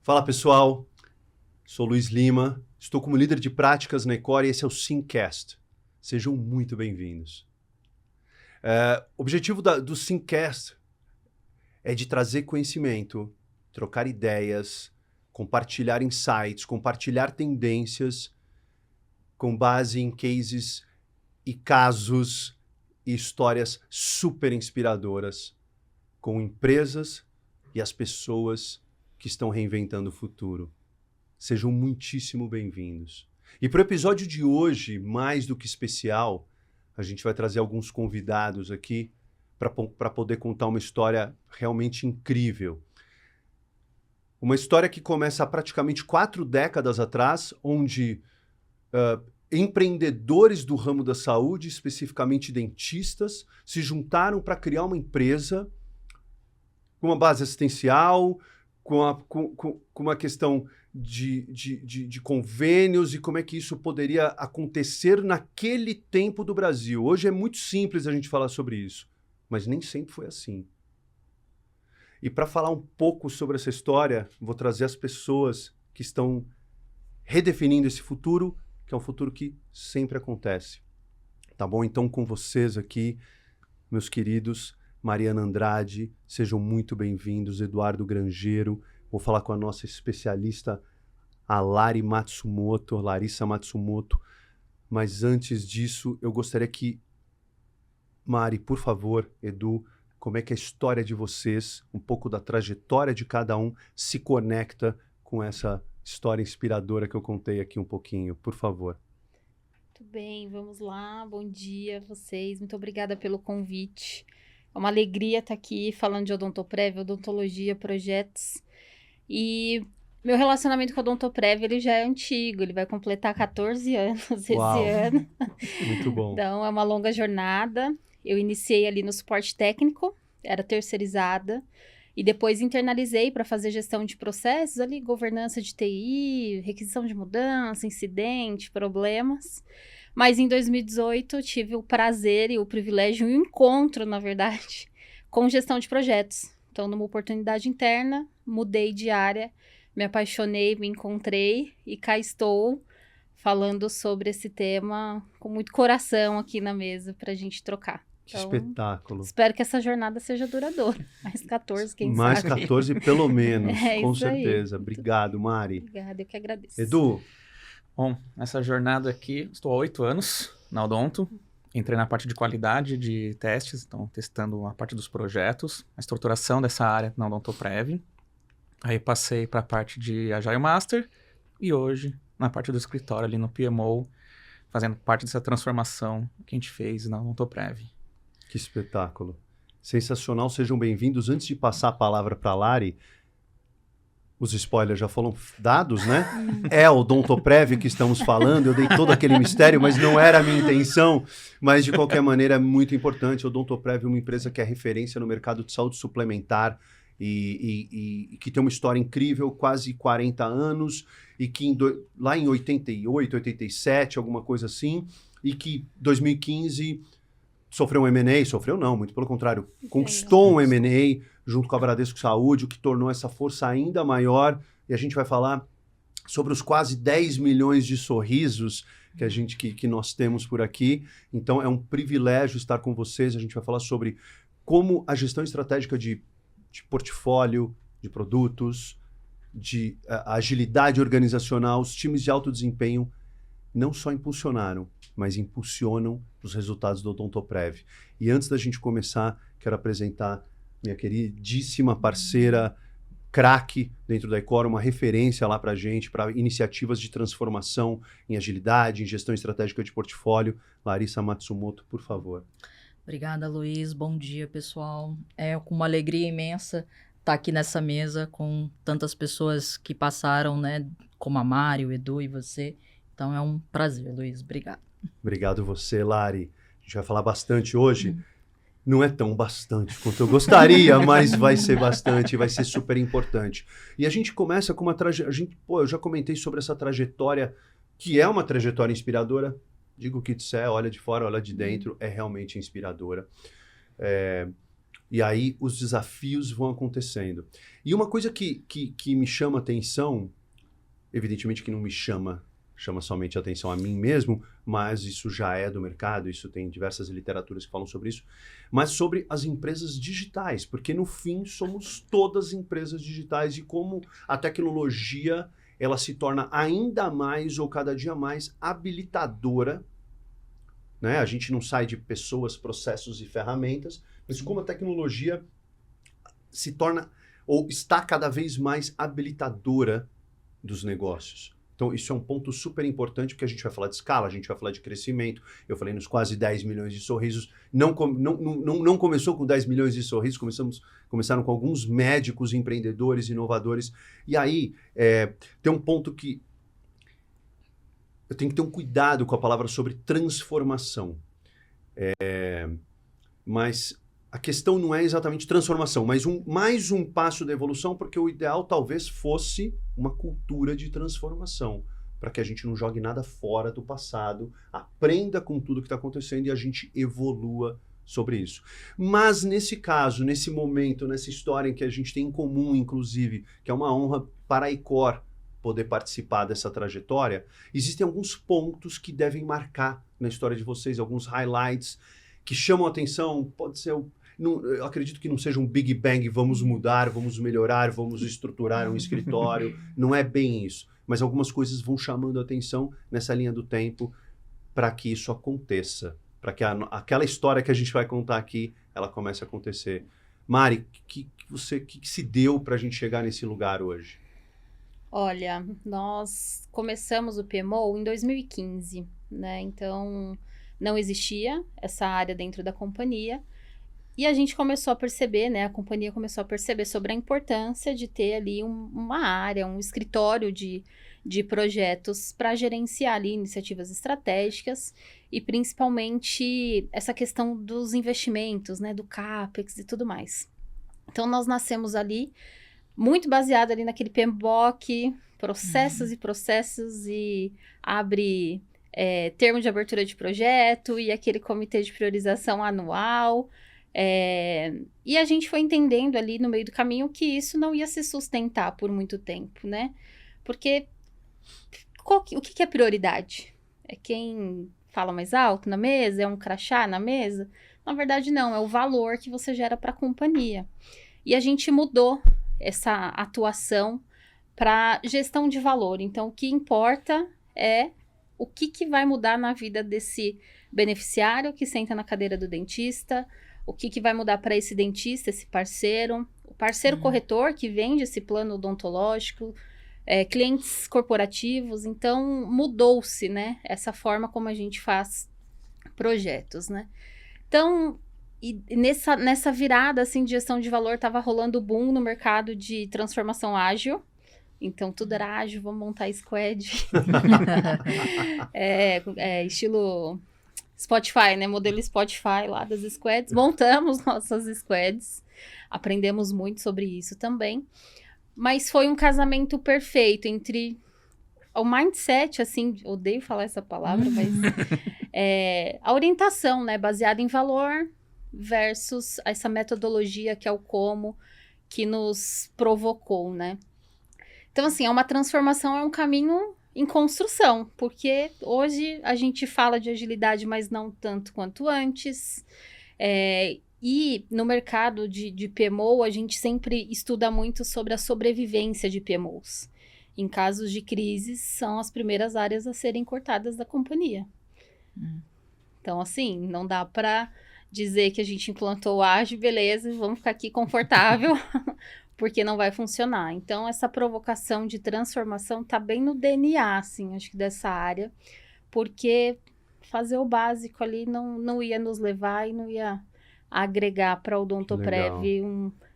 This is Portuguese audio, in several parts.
Fala pessoal, sou Luiz Lima, estou como líder de práticas na Ecore e esse é o Simcast. Sejam muito bem-vindos. O objetivo do Simcast é de trazer conhecimento, trocar ideias, compartilhar insights, compartilhar tendências com base em cases e casos e histórias super inspiradoras com empresas e as pessoas que estão reinventando o futuro. Sejam muitíssimo bem-vindos. E para o episódio de hoje, mais do que especial, a gente vai trazer alguns convidados aqui para poder contar uma história realmente incrível. Uma história que começa há praticamente 4 décadas atrás, onde empreendedores do ramo da saúde, especificamente dentistas, se juntaram para criar uma empresa com uma base assistencial, com uma questão de convênios e como é que isso poderia acontecer naquele tempo do Brasil. Hoje é muito simples a gente falar sobre isso, mas nem sempre foi assim. E para falar um pouco sobre essa história, vou trazer as pessoas que estão redefinindo esse futuro, que é um futuro que sempre acontece. Tá bom? Então, com vocês aqui, meus queridos, Mariana Andrade, sejam muito bem-vindos, Eduardo Grangeiro, vou falar com a nossa especialista, a Larissa Matsumoto, mas antes disso, eu gostaria que, Mari, por favor, Edu, como é que a história de vocês, um pouco da trajetória de cada um, se conecta com essa história inspiradora que eu contei aqui um pouquinho, por favor. Muito bem, vamos lá, bom dia a vocês, muito obrigada pelo convite. É uma alegria estar aqui falando de Odontoprev, odontologia, projetos. E meu relacionamento com a Odontoprev, ele já é antigo, ele vai completar 14 anos esse ano. Muito bom. Então, é uma longa jornada. Eu iniciei ali no suporte técnico, era terceirizada, e depois internalizei para fazer gestão de processos ali, governança de TI, requisição de mudança, incidente, problemas. Mas em 2018 tive o prazer e o privilégio e o encontro, na verdade, com gestão de projetos. Então, numa oportunidade interna, mudei de área, me apaixonei, me encontrei e cá estou falando sobre esse tema com muito coração aqui na mesa para a gente trocar. Que espetáculo. Espero que essa jornada seja duradoura. Mais 14, quem sabe. Mais 14 pelo menos, com isso aí. certeza. Obrigado, Mari. Obrigada, eu que agradeço. Edu. Bom, nessa jornada aqui, estou há 8 anos na Odonto. Entrei na parte de qualidade de testes, então testando a parte dos projetos, a estruturação dessa área na Odontoprev. Aí passei para a parte de Agile Master e hoje na parte do escritório ali no PMO, fazendo parte dessa transformação que a gente fez na Odontoprev. Que espetáculo. Sensacional, sejam bem-vindos. Antes de passar a palavra para a Lari, os spoilers já foram dados, né? É o Odontoprev que estamos falando, eu dei todo aquele mistério, mas não era a minha intenção. Mas, de qualquer maneira, é muito importante. O Odontoprev é uma empresa que é referência no mercado de saúde suplementar e que tem uma história incrível, quase 40 anos, e que lá em 88, 87, alguma coisa assim, e que 2015 sofreu um M&A, sofreu não, muito pelo contrário, conquistou um M&A junto com a Bradesco Saúde, o que tornou essa força ainda maior, e a gente vai falar sobre os quase 10 milhões de sorrisos que nós temos por aqui. Então é um privilégio estar com vocês, a gente vai falar sobre como a gestão estratégica de portfólio, de produtos, de agilidade organizacional, os times de alto desempenho não só impulsionaram, mas impulsionam os resultados do Odontoprev. E antes da gente começar, quero apresentar minha queridíssima parceira, craque dentro da Ecore, uma referência lá para a gente, para iniciativas de transformação em agilidade, em gestão estratégica de portfólio. Larissa Matsumoto, por favor. Obrigada, Luiz. Bom dia, pessoal. É com uma alegria imensa estar aqui nessa mesa com tantas pessoas que passaram, né, como a Mari, o Edu e você. Então é um prazer, Luiz. Obrigado. Obrigado você, Lari. A gente vai falar bastante hoje. Não é tão bastante quanto eu gostaria, mas vai ser bastante, vai ser super importante. E a gente começa com uma trajetória... eu já comentei sobre essa trajetória, que é uma trajetória inspiradora. Digo o que disser, olha de fora, olha de dentro, é realmente inspiradora. E aí os desafios vão acontecendo. E uma coisa que me chama atenção, evidentemente que não me chama somente atenção a mim mesmo, mas isso já é do mercado, isso tem diversas literaturas que falam sobre isso, mas sobre as empresas digitais, porque no fim somos todas empresas digitais e como a tecnologia ela se torna ainda mais ou cada dia mais habilitadora, né? A gente não sai de pessoas, processos e ferramentas, mas como a tecnologia se torna ou está cada vez mais habilitadora dos negócios. Então, isso é um ponto super importante, porque a gente vai falar de escala, a gente vai falar de crescimento. Eu falei nos quase 10 milhões de sorrisos. Não começou com 10 milhões de sorrisos, começaram com alguns médicos, empreendedores, inovadores. E aí, tem um ponto que eu tenho que ter um cuidado com a palavra sobre transformação. Mas a questão não é exatamente transformação, mas mais um passo da evolução, porque o ideal talvez fosse uma cultura de transformação, para que a gente não jogue nada fora do passado, aprenda com tudo que está acontecendo e a gente evolua sobre isso. Mas nesse caso, nesse momento, nessa história em que a gente tem em comum, inclusive, que é uma honra para a Icor poder participar dessa trajetória, existem alguns pontos que devem marcar na história de vocês, alguns highlights que chamam a atenção. Pode ser, eu acredito que não seja um Big Bang, vamos mudar, vamos melhorar, vamos estruturar um escritório, não é bem isso, mas algumas coisas vão chamando a atenção nessa linha do tempo para que isso aconteça, para que aquela história que a gente vai contar aqui, ela comece a acontecer. Mari, que se deu para a gente chegar nesse lugar hoje? Olha, nós começamos o PMO em 2015, né? Então, não existia essa área dentro da companhia. E a gente começou a perceber, né? A companhia começou a perceber sobre a importância de ter ali uma área, um escritório de projetos para gerenciar ali iniciativas estratégicas e principalmente essa questão dos investimentos, né? Do CAPEX e tudo mais. Então, nós nascemos ali muito baseado ali naquele PMBOK, processos e processos, e abre termo de abertura de projeto e aquele comitê de priorização anual. E a gente foi entendendo ali no meio do caminho que isso não ia se sustentar por muito tempo, né? Porque o que é prioridade? É quem fala mais alto na mesa? É um crachá na mesa? Na verdade, não. É o valor que você gera para a companhia. E a gente mudou essa atuação para gestão de valor. Então, o que importa é o que vai mudar na vida desse beneficiário que senta na cadeira do dentista, o que vai mudar para esse dentista, esse parceiro, o parceiro corretor que vende esse plano odontológico, clientes corporativos. Então, mudou-se, né, essa forma como a gente faz projetos, né? Então, e nessa virada, assim, de gestão de valor, estava rolando o boom no mercado de transformação ágil. Então, tudo era ágil, vamos montar squad. Estilo Spotify, né? Modelo Spotify lá das squads. Montamos nossas squads. Aprendemos muito sobre isso também. Mas foi um casamento perfeito entre o mindset, assim, odeio falar essa palavra, mas a orientação, né? Baseada em valor, versus essa metodologia que é o como que nos provocou, né? Então, assim, é uma transformação, é um caminho em construção, porque hoje a gente fala de agilidade, mas não tanto quanto antes. E no mercado de PMO, a gente sempre estuda muito sobre a sobrevivência de PMOs. Em casos de crises, são as primeiras áreas a serem cortadas da companhia. Então, assim, não dá para dizer que a gente implantou o ágil, beleza, vamos ficar aqui confortável, porque não vai funcionar. Então, essa provocação de transformação tá bem no DNA, assim, acho que dessa área, porque fazer o básico ali não ia nos levar e não ia agregar para o Odontoprev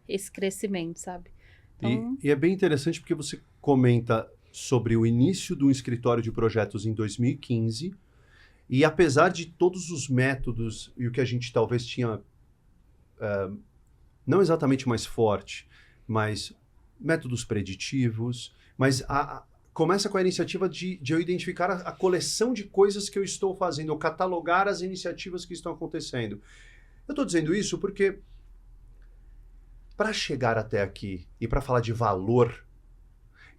esse crescimento, sabe? Então... E é bem interessante porque você comenta sobre o início do escritório de projetos em 2015, e apesar de todos os métodos e o que a gente talvez tinha, não exatamente mais forte, mas métodos preditivos, mas começa com a iniciativa de eu identificar a coleção de coisas que eu estou fazendo, eu catalogar as iniciativas que estão acontecendo. Eu estou dizendo isso porque para chegar até aqui e para falar de valor,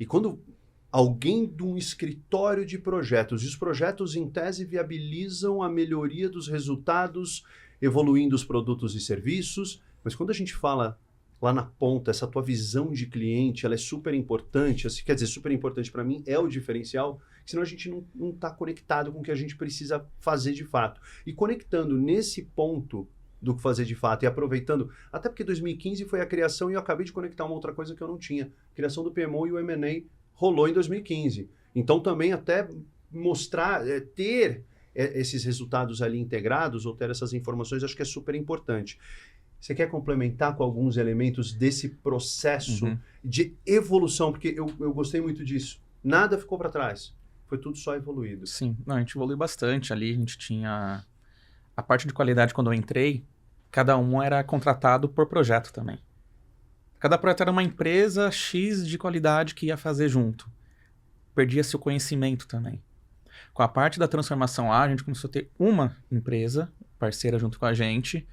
e quando alguém de um escritório de projetos, e os projetos em tese viabilizam a melhoria dos resultados, evoluindo os produtos e serviços, mas quando a gente fala lá na ponta, essa tua visão de cliente, ela é super importante, assim, quer dizer, super importante para mim, é o diferencial, senão a gente não está conectado com o que a gente precisa fazer de fato. E conectando nesse ponto do que fazer de fato e aproveitando, até porque 2015 foi a criação e eu acabei de conectar uma outra coisa que eu não tinha, a criação do PMO e o M&A rolou em 2015. Então também até mostrar, ter esses resultados ali integrados ou ter essas informações, acho que é super importante. Você quer complementar com alguns elementos desse processo de evolução? Porque eu gostei muito disso. Nada ficou para trás. Foi tudo só evoluído. Sim, não, a gente evoluiu bastante ali. A gente tinha a parte de qualidade quando eu entrei, cada um era contratado por projeto também. Cada projeto era uma empresa X de qualidade que ia fazer junto. Perdia-se o conhecimento também. Com a parte da transformação A, a gente começou a ter uma empresa parceira junto com a gente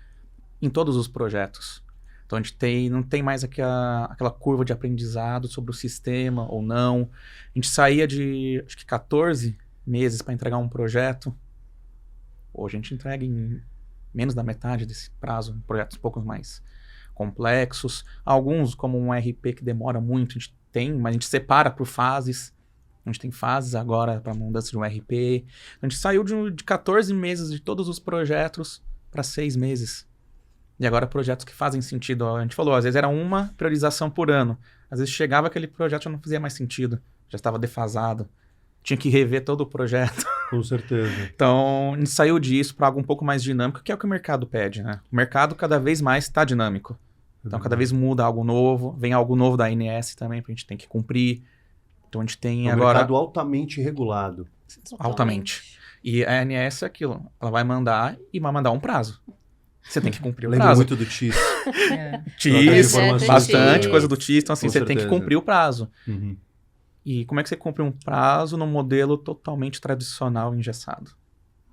em todos os projetos. Então a gente não tem mais aquela curva de aprendizado sobre o sistema ou não. A gente saía de, acho que 14 meses para entregar um projeto. Hoje a gente entrega em menos da metade desse prazo, em projetos um pouco mais complexos. Alguns, como um RP que demora muito, a gente tem, mas a gente separa por fases. A gente tem fases agora para mudança de um RP. A gente saiu de 14 meses de todos os projetos para 6 meses. E agora projetos que fazem sentido. A gente falou, às vezes era uma priorização por ano. Às vezes chegava aquele projeto e já não fazia mais sentido. Já estava defasado. Tinha que rever todo o projeto. Com certeza. Então, a gente saiu disso para algo um pouco mais dinâmico, que é o que o mercado pede, né? O mercado cada vez mais está dinâmico. Então, cada vez muda algo novo. Vem algo novo da ANS também, que a gente tem que cumprir. Então, a gente tem agora... mercado altamente regulado. Altamente. E a ANS é aquilo. Ela vai mandar e vai mandar um prazo. Você tem que cumprir o Lembro prazo. muito do TIS. TIS, bastante TIS. coisa do TIS. Então, assim, Com você tem que certeza. cumprir o prazo. Uhum. E como é que você cumpre um prazo num modelo totalmente tradicional e engessado?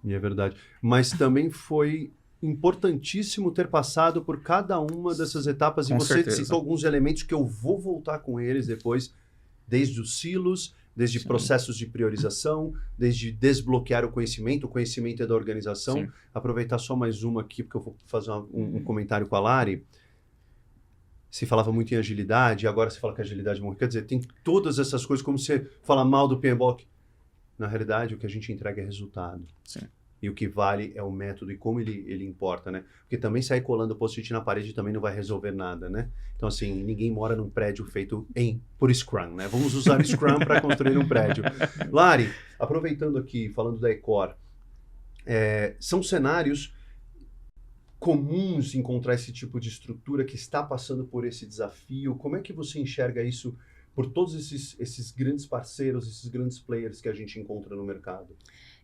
E é verdade. Mas também foi importantíssimo ter passado por cada uma dessas etapas. Com E você certeza. citou alguns elementos que eu vou voltar com eles depois, desde os silos, desde Sim. processos de priorização, desde desbloquear o conhecimento é da organização. Sim. Aproveitar só mais uma aqui, porque eu vou fazer um comentário com a Lari. Se falava muito em agilidade, agora se fala que a agilidade morreu. Quer dizer, tem todas essas coisas, como você fala mal do PMBOK. Na realidade, o que a gente entrega é resultado. Sim. E o que vale é o método e como ele importa, né? Porque também sair colando post-it na parede também não vai resolver nada, né? Então, assim, ninguém mora num prédio feito por Scrum, né? Vamos usar Scrum para construir um prédio. Lari, aproveitando aqui, falando da Ecor, são cenários comuns encontrar esse tipo de estrutura que está passando por esse desafio. Como é que você enxerga isso por todos esses grandes parceiros, esses grandes players que a gente encontra no mercado?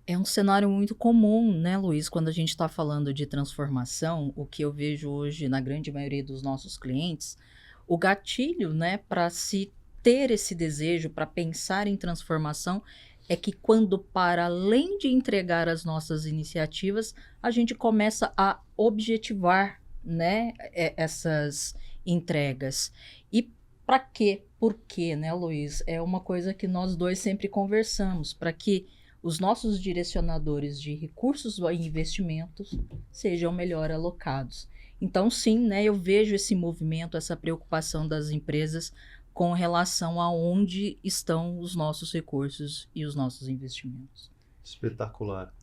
É um cenário muito comum, né, Luiz? Quando a gente está falando de transformação, o que eu vejo hoje na grande maioria dos nossos clientes, o gatilho, né, para se ter esse desejo, para pensar em transformação, é que quando, para além de entregar as nossas iniciativas, a gente começa a objetivar, né, essas entregas. E para quê? Por quê, né, Luiz? É uma coisa que nós dois sempre conversamos, para que os nossos direcionadores de recursos e investimentos sejam melhor alocados. Então, sim, né, eu vejo esse movimento, essa preocupação das empresas com relação a onde estão os nossos recursos e os nossos investimentos. Espetacular.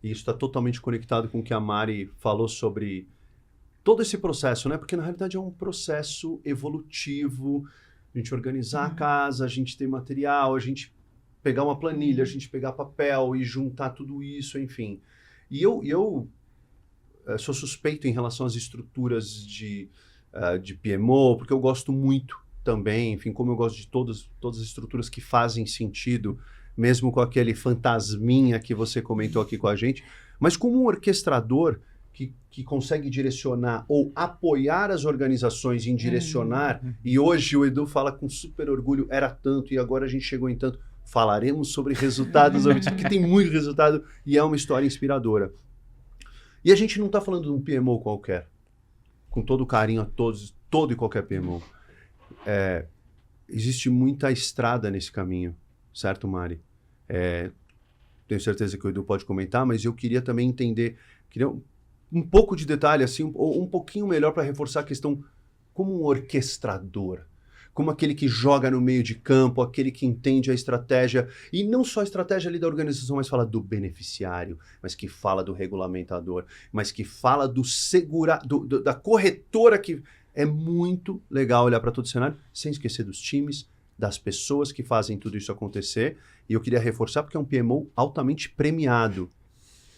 E isso está totalmente conectado com o que a Mari falou sobre todo esse processo, né? Porque na realidade é um processo evolutivo, a gente organizar a casa, a gente ter material, a gente pegar uma planilha, a gente pegar papel e juntar tudo isso, enfim. E eu sou suspeito em relação às estruturas de PMO, porque eu gosto muito também, enfim, como eu gosto de todas as estruturas que fazem sentido, mesmo com aquele fantasminha que você comentou aqui com a gente, mas como um orquestrador que consegue direcionar ou apoiar as organizações em direcionar, e hoje o Edu fala com super orgulho, era tanto e agora a gente chegou em tanto. Falaremos sobre resultados obtidos, porque tem muito resultado e é uma história inspiradora. E a gente não está falando de um PMO qualquer. com todo carinho a todos, todo e qualquer PMO. Existe muita estrada nesse caminho, certo, Mari? Tenho certeza que o Edu pode comentar, mas eu queria também entender, queria um pouco de detalhe, assim, um pouquinho melhor para reforçar a questão como um orquestrador, como aquele que joga no meio de campo, aquele que entende a estratégia, e não só a estratégia ali da organização, mas fala do beneficiário, mas que fala do regulamentador, mas que fala da corretora, que é muito legal olhar para todo o cenário, sem esquecer dos times, das pessoas que fazem tudo isso acontecer, e eu queria reforçar porque é um PMO altamente premiado.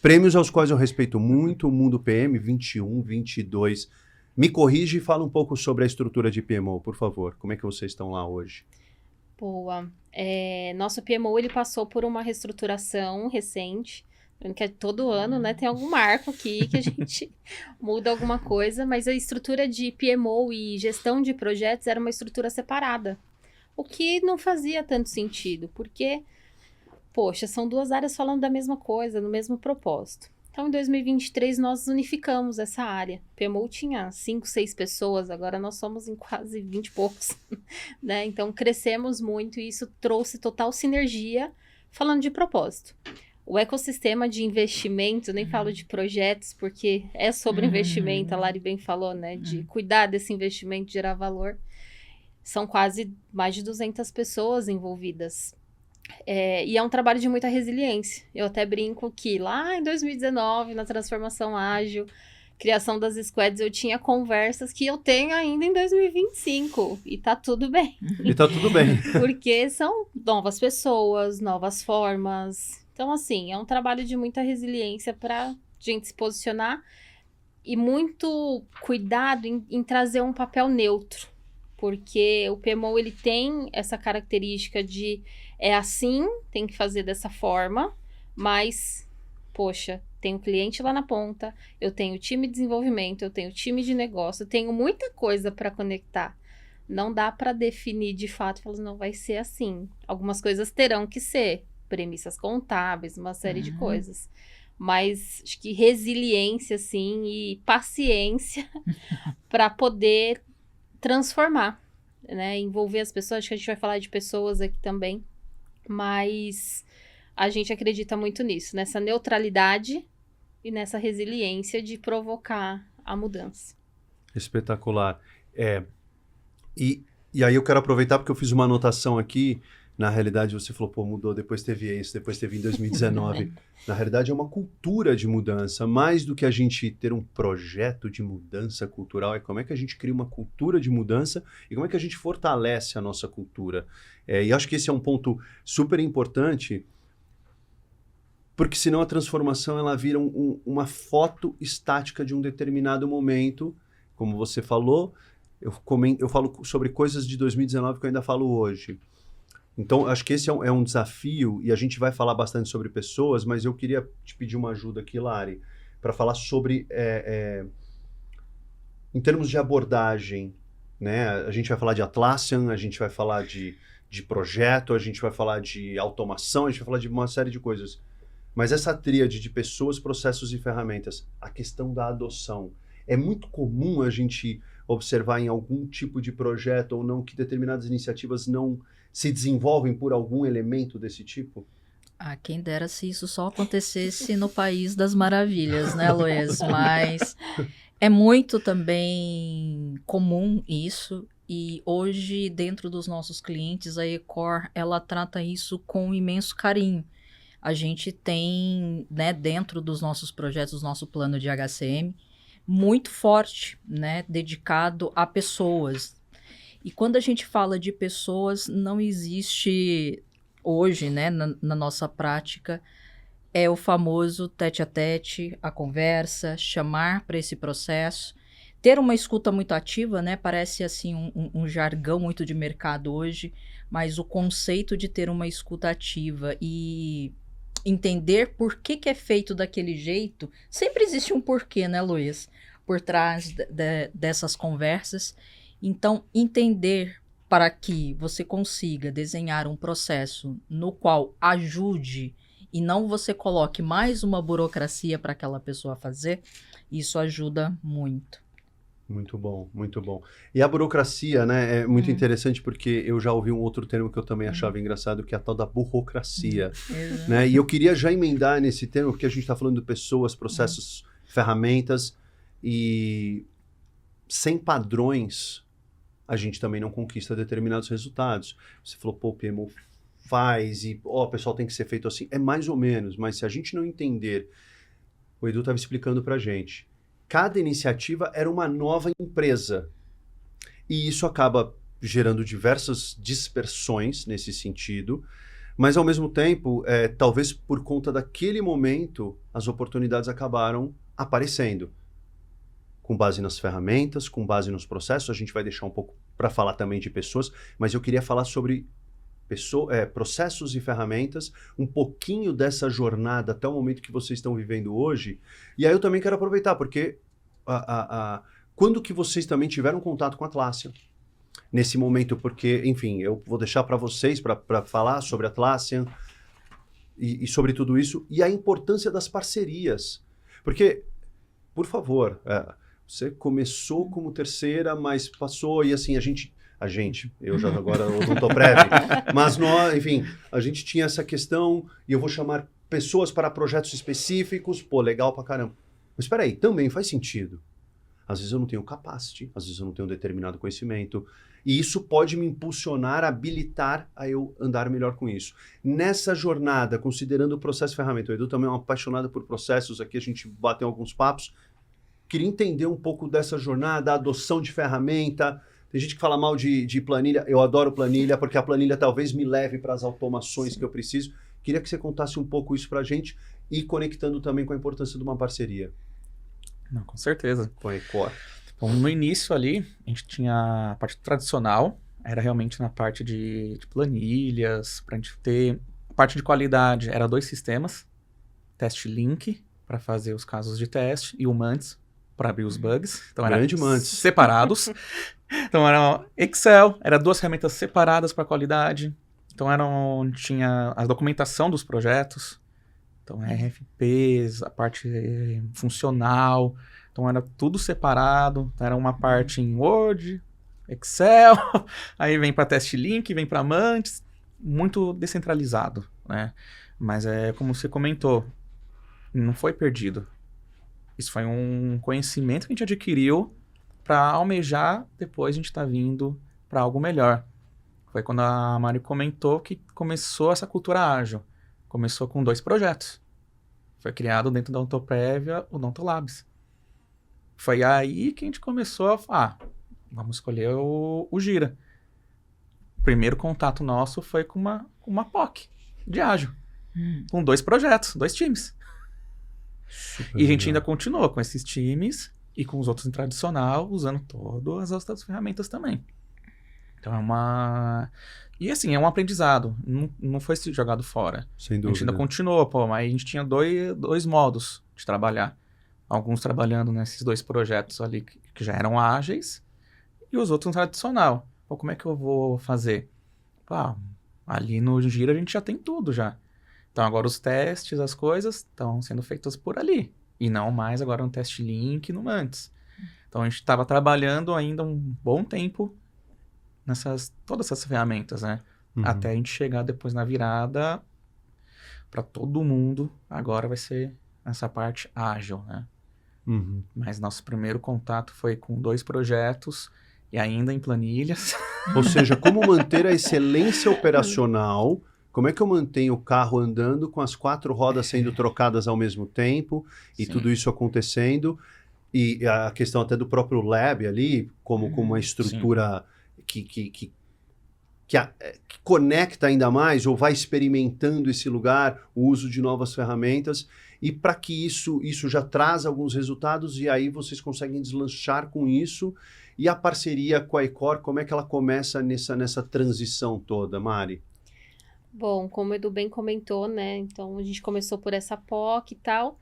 Prêmios aos quais eu respeito muito, o Mundo PM 21, 22. Me corrige e fala um pouco sobre a estrutura de PMO, por favor. Como é que vocês estão lá hoje? Boa. Nosso PMO, ele passou por uma reestruturação recente. Que todo ano, né, tem algum marco aqui que a gente muda alguma coisa, mas a estrutura de PMO e gestão de projetos era uma estrutura separada. O que não fazia tanto sentido, porque, poxa, são duas áreas falando da mesma coisa, no mesmo propósito. Então, em 2023, nós unificamos essa área. PMO tinha 5, 6 pessoas, agora nós somos em quase 20 e poucos, né? Então, crescemos muito e isso trouxe total sinergia, falando de propósito. O ecossistema de investimento, nem falo de projetos, porque é sobre investimento, a Lari bem falou, né? De cuidar desse investimento, gerar valor. São quase mais de 200 pessoas envolvidas. E é um trabalho de muita resiliência. Eu até brinco que lá em 2019, na transformação ágil, criação das squads, eu tinha conversas que eu tenho ainda em 2025. E tá tudo bem. E tá tudo bem. Porque são novas pessoas, novas formas. Então, assim, é um trabalho de muita resiliência pra gente se posicionar e muito cuidado em trazer um papel neutro. Porque o PMO, ele tem essa característica de assim, tem que fazer dessa forma, mas, poxa, tem o cliente lá na ponta, eu tenho time de desenvolvimento, eu tenho time de negócio, eu tenho muita coisa para conectar. Não dá para definir de fato, falar, não vai ser assim. Algumas coisas terão que ser, premissas contábeis, uma série de coisas. Mas acho que resiliência, assim, e paciência para poder transformar, né? Envolver as pessoas. Acho que a gente vai falar de pessoas aqui também, mas a gente acredita muito nisso, nessa neutralidade e nessa resiliência de provocar a mudança. Espetacular. E aí eu quero aproveitar porque eu fiz uma anotação aqui. Na realidade, você falou, pô, mudou, depois teve isso, depois teve em 2019. Na realidade, é uma cultura de mudança. Mais do que a gente ter um projeto de mudança cultural, é como é que a gente cria uma cultura de mudança e como é que a gente fortalece a nossa cultura. E acho que esse é um ponto super importante, porque senão a transformação ela vira uma foto estática de um determinado momento. Como você falou, eu falo sobre coisas de 2019 que eu ainda falo hoje. Então, acho que esse é um desafio, e a gente vai falar bastante sobre pessoas, mas eu queria te pedir uma ajuda aqui, Lari, para falar sobre, em termos de abordagem, né? A gente vai falar de Atlassian, a gente vai falar de projeto, a gente vai falar de automação, a gente vai falar de uma série de coisas. Mas essa tríade de pessoas, processos e ferramentas, a questão da adoção, é muito comum a gente observar em algum tipo de projeto ou não que determinadas iniciativas não se desenvolvem por algum elemento desse tipo? Quem dera se isso só acontecesse no País das Maravilhas, né, Luiz? Mas é muito também comum isso, e hoje, dentro dos nossos clientes, a Ecor, ela trata isso com imenso carinho. A gente tem, né, dentro dos nossos projetos, nosso plano de HCM, muito forte, né, dedicado a pessoas. E quando a gente fala de pessoas, não existe hoje, né, na nossa prática, o famoso tete-a-tete, a conversa, chamar para esse processo, ter uma escuta muito ativa, né, parece assim um jargão muito de mercado hoje, mas o conceito de ter uma escuta ativa e entender por que é feito daquele jeito, sempre existe um porquê, né, Luiz, por trás dessas conversas. Então, entender para que você consiga desenhar um processo no qual ajude e não você coloque mais uma burocracia para aquela pessoa fazer, isso ajuda muito. Muito bom, muito bom. E a burocracia, né, é muito interessante porque eu já ouvi um outro termo que eu também achava engraçado, que é a tal da burocracia, né? E eu queria já emendar nesse termo, porque a gente está falando de pessoas, processos, ferramentas, e sem padrões a gente também não conquista determinados resultados. Você falou, pô, o PMO faz, e o pessoal tem que ser feito assim. É mais ou menos, mas se a gente não entender, o Edu estava explicando pra gente, cada iniciativa era uma nova empresa. E isso acaba gerando diversas dispersões nesse sentido, mas ao mesmo tempo, talvez por conta daquele momento, as oportunidades acabaram aparecendo. Com base nas ferramentas, com base nos processos, a gente vai deixar um pouco para falar também de pessoas, mas eu queria falar sobre processos e ferramentas, um pouquinho dessa jornada até o momento que vocês estão vivendo hoje. E aí eu também quero aproveitar, porque quando que vocês também tiveram contato com a Atlassian? Nesse momento, porque, enfim, eu vou deixar para vocês para falar sobre a Atlassian e sobre tudo isso, e a importância das parcerias. Porque, por favor, você começou como terceira, mas passou, e assim, eu já agora não estou breve, mas nós, enfim, a gente tinha essa questão, e eu vou chamar pessoas para projetos específicos, pô, legal pra caramba. Mas espera aí, também faz sentido. Às vezes eu não tenho capacity, às vezes eu não tenho um determinado conhecimento, e isso pode me impulsionar, habilitar a eu andar melhor com isso. Nessa jornada, considerando o processo ferramenta, o Edu também é um apaixonado por processos, aqui a gente bateu alguns papos, queria entender um pouco dessa jornada, a adoção de ferramenta. Tem gente que fala mal de planilha, eu adoro planilha, porque a planilha talvez me leve para as automações que eu preciso. Queria que você contasse um pouco isso para a gente e conectando também com a importância de uma parceria. Não, com certeza. Com a Ecor. Bom, no início ali, a gente tinha a parte tradicional, era realmente na parte de planilhas, para a gente ter... A parte de qualidade era 2 sistemas, Test Link, para fazer os casos de teste, e o Mantis, para abrir os bugs. Então, eram separados. Então, era Excel, era 2 ferramentas separadas para qualidade. Então, tinha a documentação dos projetos. Então, RFPs, a parte funcional. Então, era tudo separado. Era uma parte em Word, Excel. Aí vem para Test Link, vem para Mantis. Muito descentralizado, né? Mas como você comentou, não foi perdido. Isso foi um conhecimento que a gente adquiriu para almejar depois a gente tá vindo para algo melhor. Foi quando a Mari comentou que começou essa cultura ágil. Começou com 2 projetos. Foi criado dentro da Odontoprev o Odontolabs. Foi aí que a gente começou a falar, vamos escolher o Gira. O primeiro contato nosso foi com uma POC de ágil. Com 2 projetos, 2 times. Super e a gente legal. ainda continuou com esses times e com os outros em tradicional, usando todas as outras ferramentas também. Então E assim, é um aprendizado. Não foi jogado fora. Sem A dúvida. gente ainda continuou, mas a gente tinha dois modos de trabalhar. Alguns trabalhando nesses 2 projetos ali que já eram ágeis e os outros no tradicional. Como é que eu vou fazer? Ali no Gira a gente já tem tudo já. Então agora os testes, as coisas estão sendo feitas por ali. E não mais agora no Test Link no Mantis. Então a gente estava trabalhando ainda um bom tempo todas essas ferramentas, né? Uhum. Até a gente chegar depois na virada para todo mundo. Agora vai ser essa parte ágil, né? Uhum. Mas nosso primeiro contato foi com 2 projetos e ainda em planilhas. Ou seja, como manter a excelência operacional, como é que eu mantenho o carro andando com as 4 rodas sendo trocadas ao mesmo tempo e Sim. tudo isso acontecendo, e a questão até do próprio lab ali, como uma estrutura que conecta ainda mais ou vai experimentando esse lugar, o uso de novas ferramentas, e para que isso já traz alguns resultados e aí vocês conseguem deslanchar com isso. E a parceria com a Ecor, como é que ela começa nessa transição toda, Mari? Bom, como o Edu bem comentou, né? Então, a gente começou por essa POC e tal.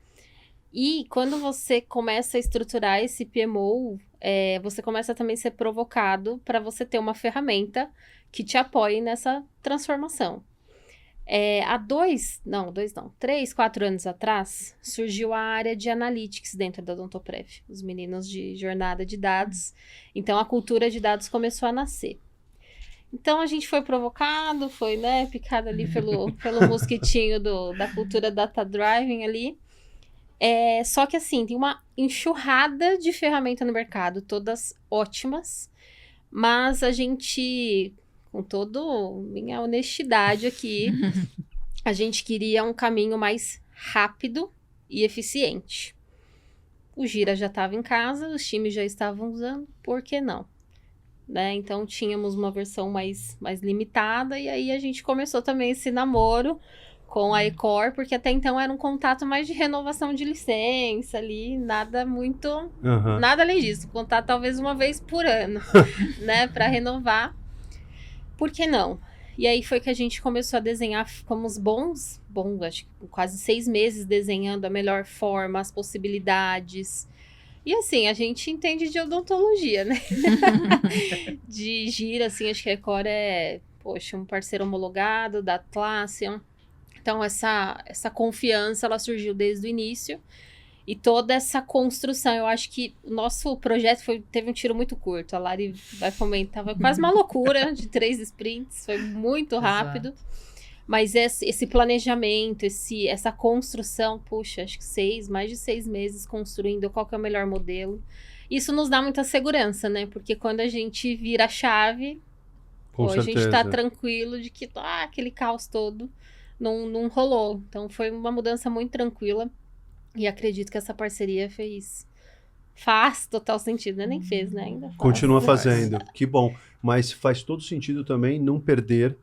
E quando você começa a estruturar esse PMO, você começa também a ser provocado para você ter uma ferramenta que te apoie nessa transformação. Há 3, 4 anos atrás, surgiu a área de Analytics dentro da Odontoprev, os meninos de jornada de dados. Então, a cultura de dados começou a nascer. Então, a gente foi provocado, foi, né, picado ali pelo mosquitinho da cultura data-driving ali. Só que, assim, tem uma enxurrada de ferramenta no mercado, todas ótimas, mas a gente, com toda minha honestidade aqui, a gente queria um caminho mais rápido e eficiente. O Gira já estava em casa, os times já estavam usando, por que não? Né? Então, tínhamos uma versão mais limitada, e aí a gente começou também esse namoro com a Ecor, porque até então era um contato mais de renovação de licença ali, nada muito, nada além disso, contato talvez uma vez por ano, né, para renovar. Por que não? E aí foi que a gente começou a desenhar, ficamos acho que quase 6 meses desenhando a melhor forma, as possibilidades. E assim, a gente entende de odontologia, né? De Gira, assim, acho que a Ecor é, um parceiro homologado da Atlassian. Então, essa confiança, ela surgiu desde o início. E toda essa construção, eu acho que o nosso projeto teve um tiro muito curto. A Lari vai comentar, foi quase uma loucura de 3 sprints, foi muito rápido. Exato. Mas esse planejamento, essa construção, acho que mais de 6 meses construindo qual que é o melhor modelo. Isso nos dá muita segurança, né? Porque quando a gente vira a chave, a gente tá tranquilo de que aquele caos todo não rolou. Então, foi uma mudança muito tranquila. E acredito que essa parceria faz total sentido, né? Nem fez, né? Ainda faz. Continua fazendo, que bom. Mas faz todo sentido também não perder...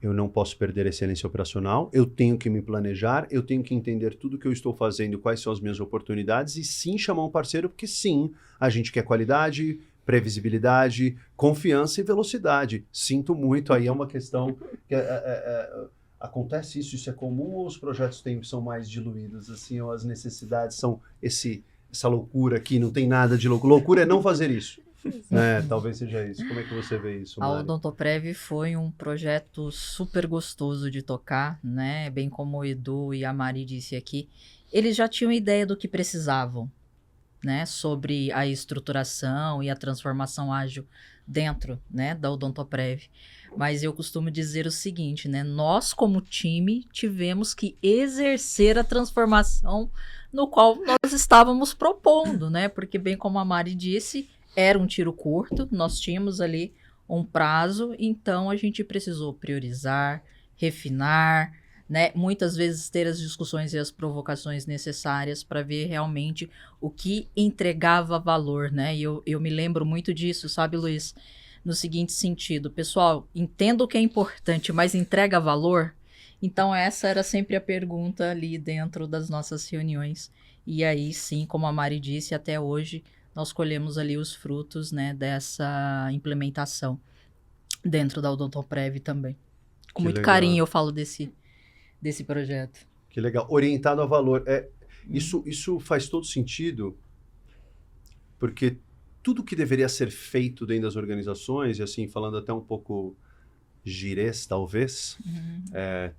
Eu não posso perder a excelência operacional, eu tenho que me planejar, eu tenho que entender tudo que eu estou fazendo, quais são as minhas oportunidades, e sim chamar um parceiro, porque sim, a gente quer qualidade, previsibilidade, confiança e velocidade. Sinto muito, aí é uma questão... Acontece isso é comum, ou os projetos são mais diluídos, assim, ou as necessidades são essa loucura aqui, não tem nada de loucura. Loucura é não fazer isso. Talvez seja isso. Como é que você vê isso, Mari? A Odontoprev foi um projeto super gostoso de tocar, né? Bem como o Edu e a Mari disse aqui, eles já tinham ideia do que precisavam, né? Sobre a estruturação e a transformação ágil dentro, né, da Odontoprev. Mas eu costumo dizer o seguinte, né? Nós, como time, tivemos que exercer a transformação no qual nós estávamos propondo, né? Porque, bem como a Mari disse, era um tiro curto, nós tínhamos ali um prazo, então a gente precisou priorizar, refinar, né? Muitas vezes ter as discussões e as provocações necessárias para ver realmente o que entregava valor, né? E eu me lembro muito disso, sabe, Luiz? No seguinte sentido, pessoal, entendo o que é importante, mas entrega valor? Então essa era sempre a pergunta ali dentro das nossas reuniões. E aí sim, como a Mari disse, até hoje nós colhemos ali os frutos, né, dessa implementação dentro da Odontoprev também. Com muito carinho eu falo desse projeto. Que legal. Orientado a valor. Isso faz todo sentido, porque tudo que deveria ser feito dentro das organizações, e assim, falando até um pouco girês, talvez,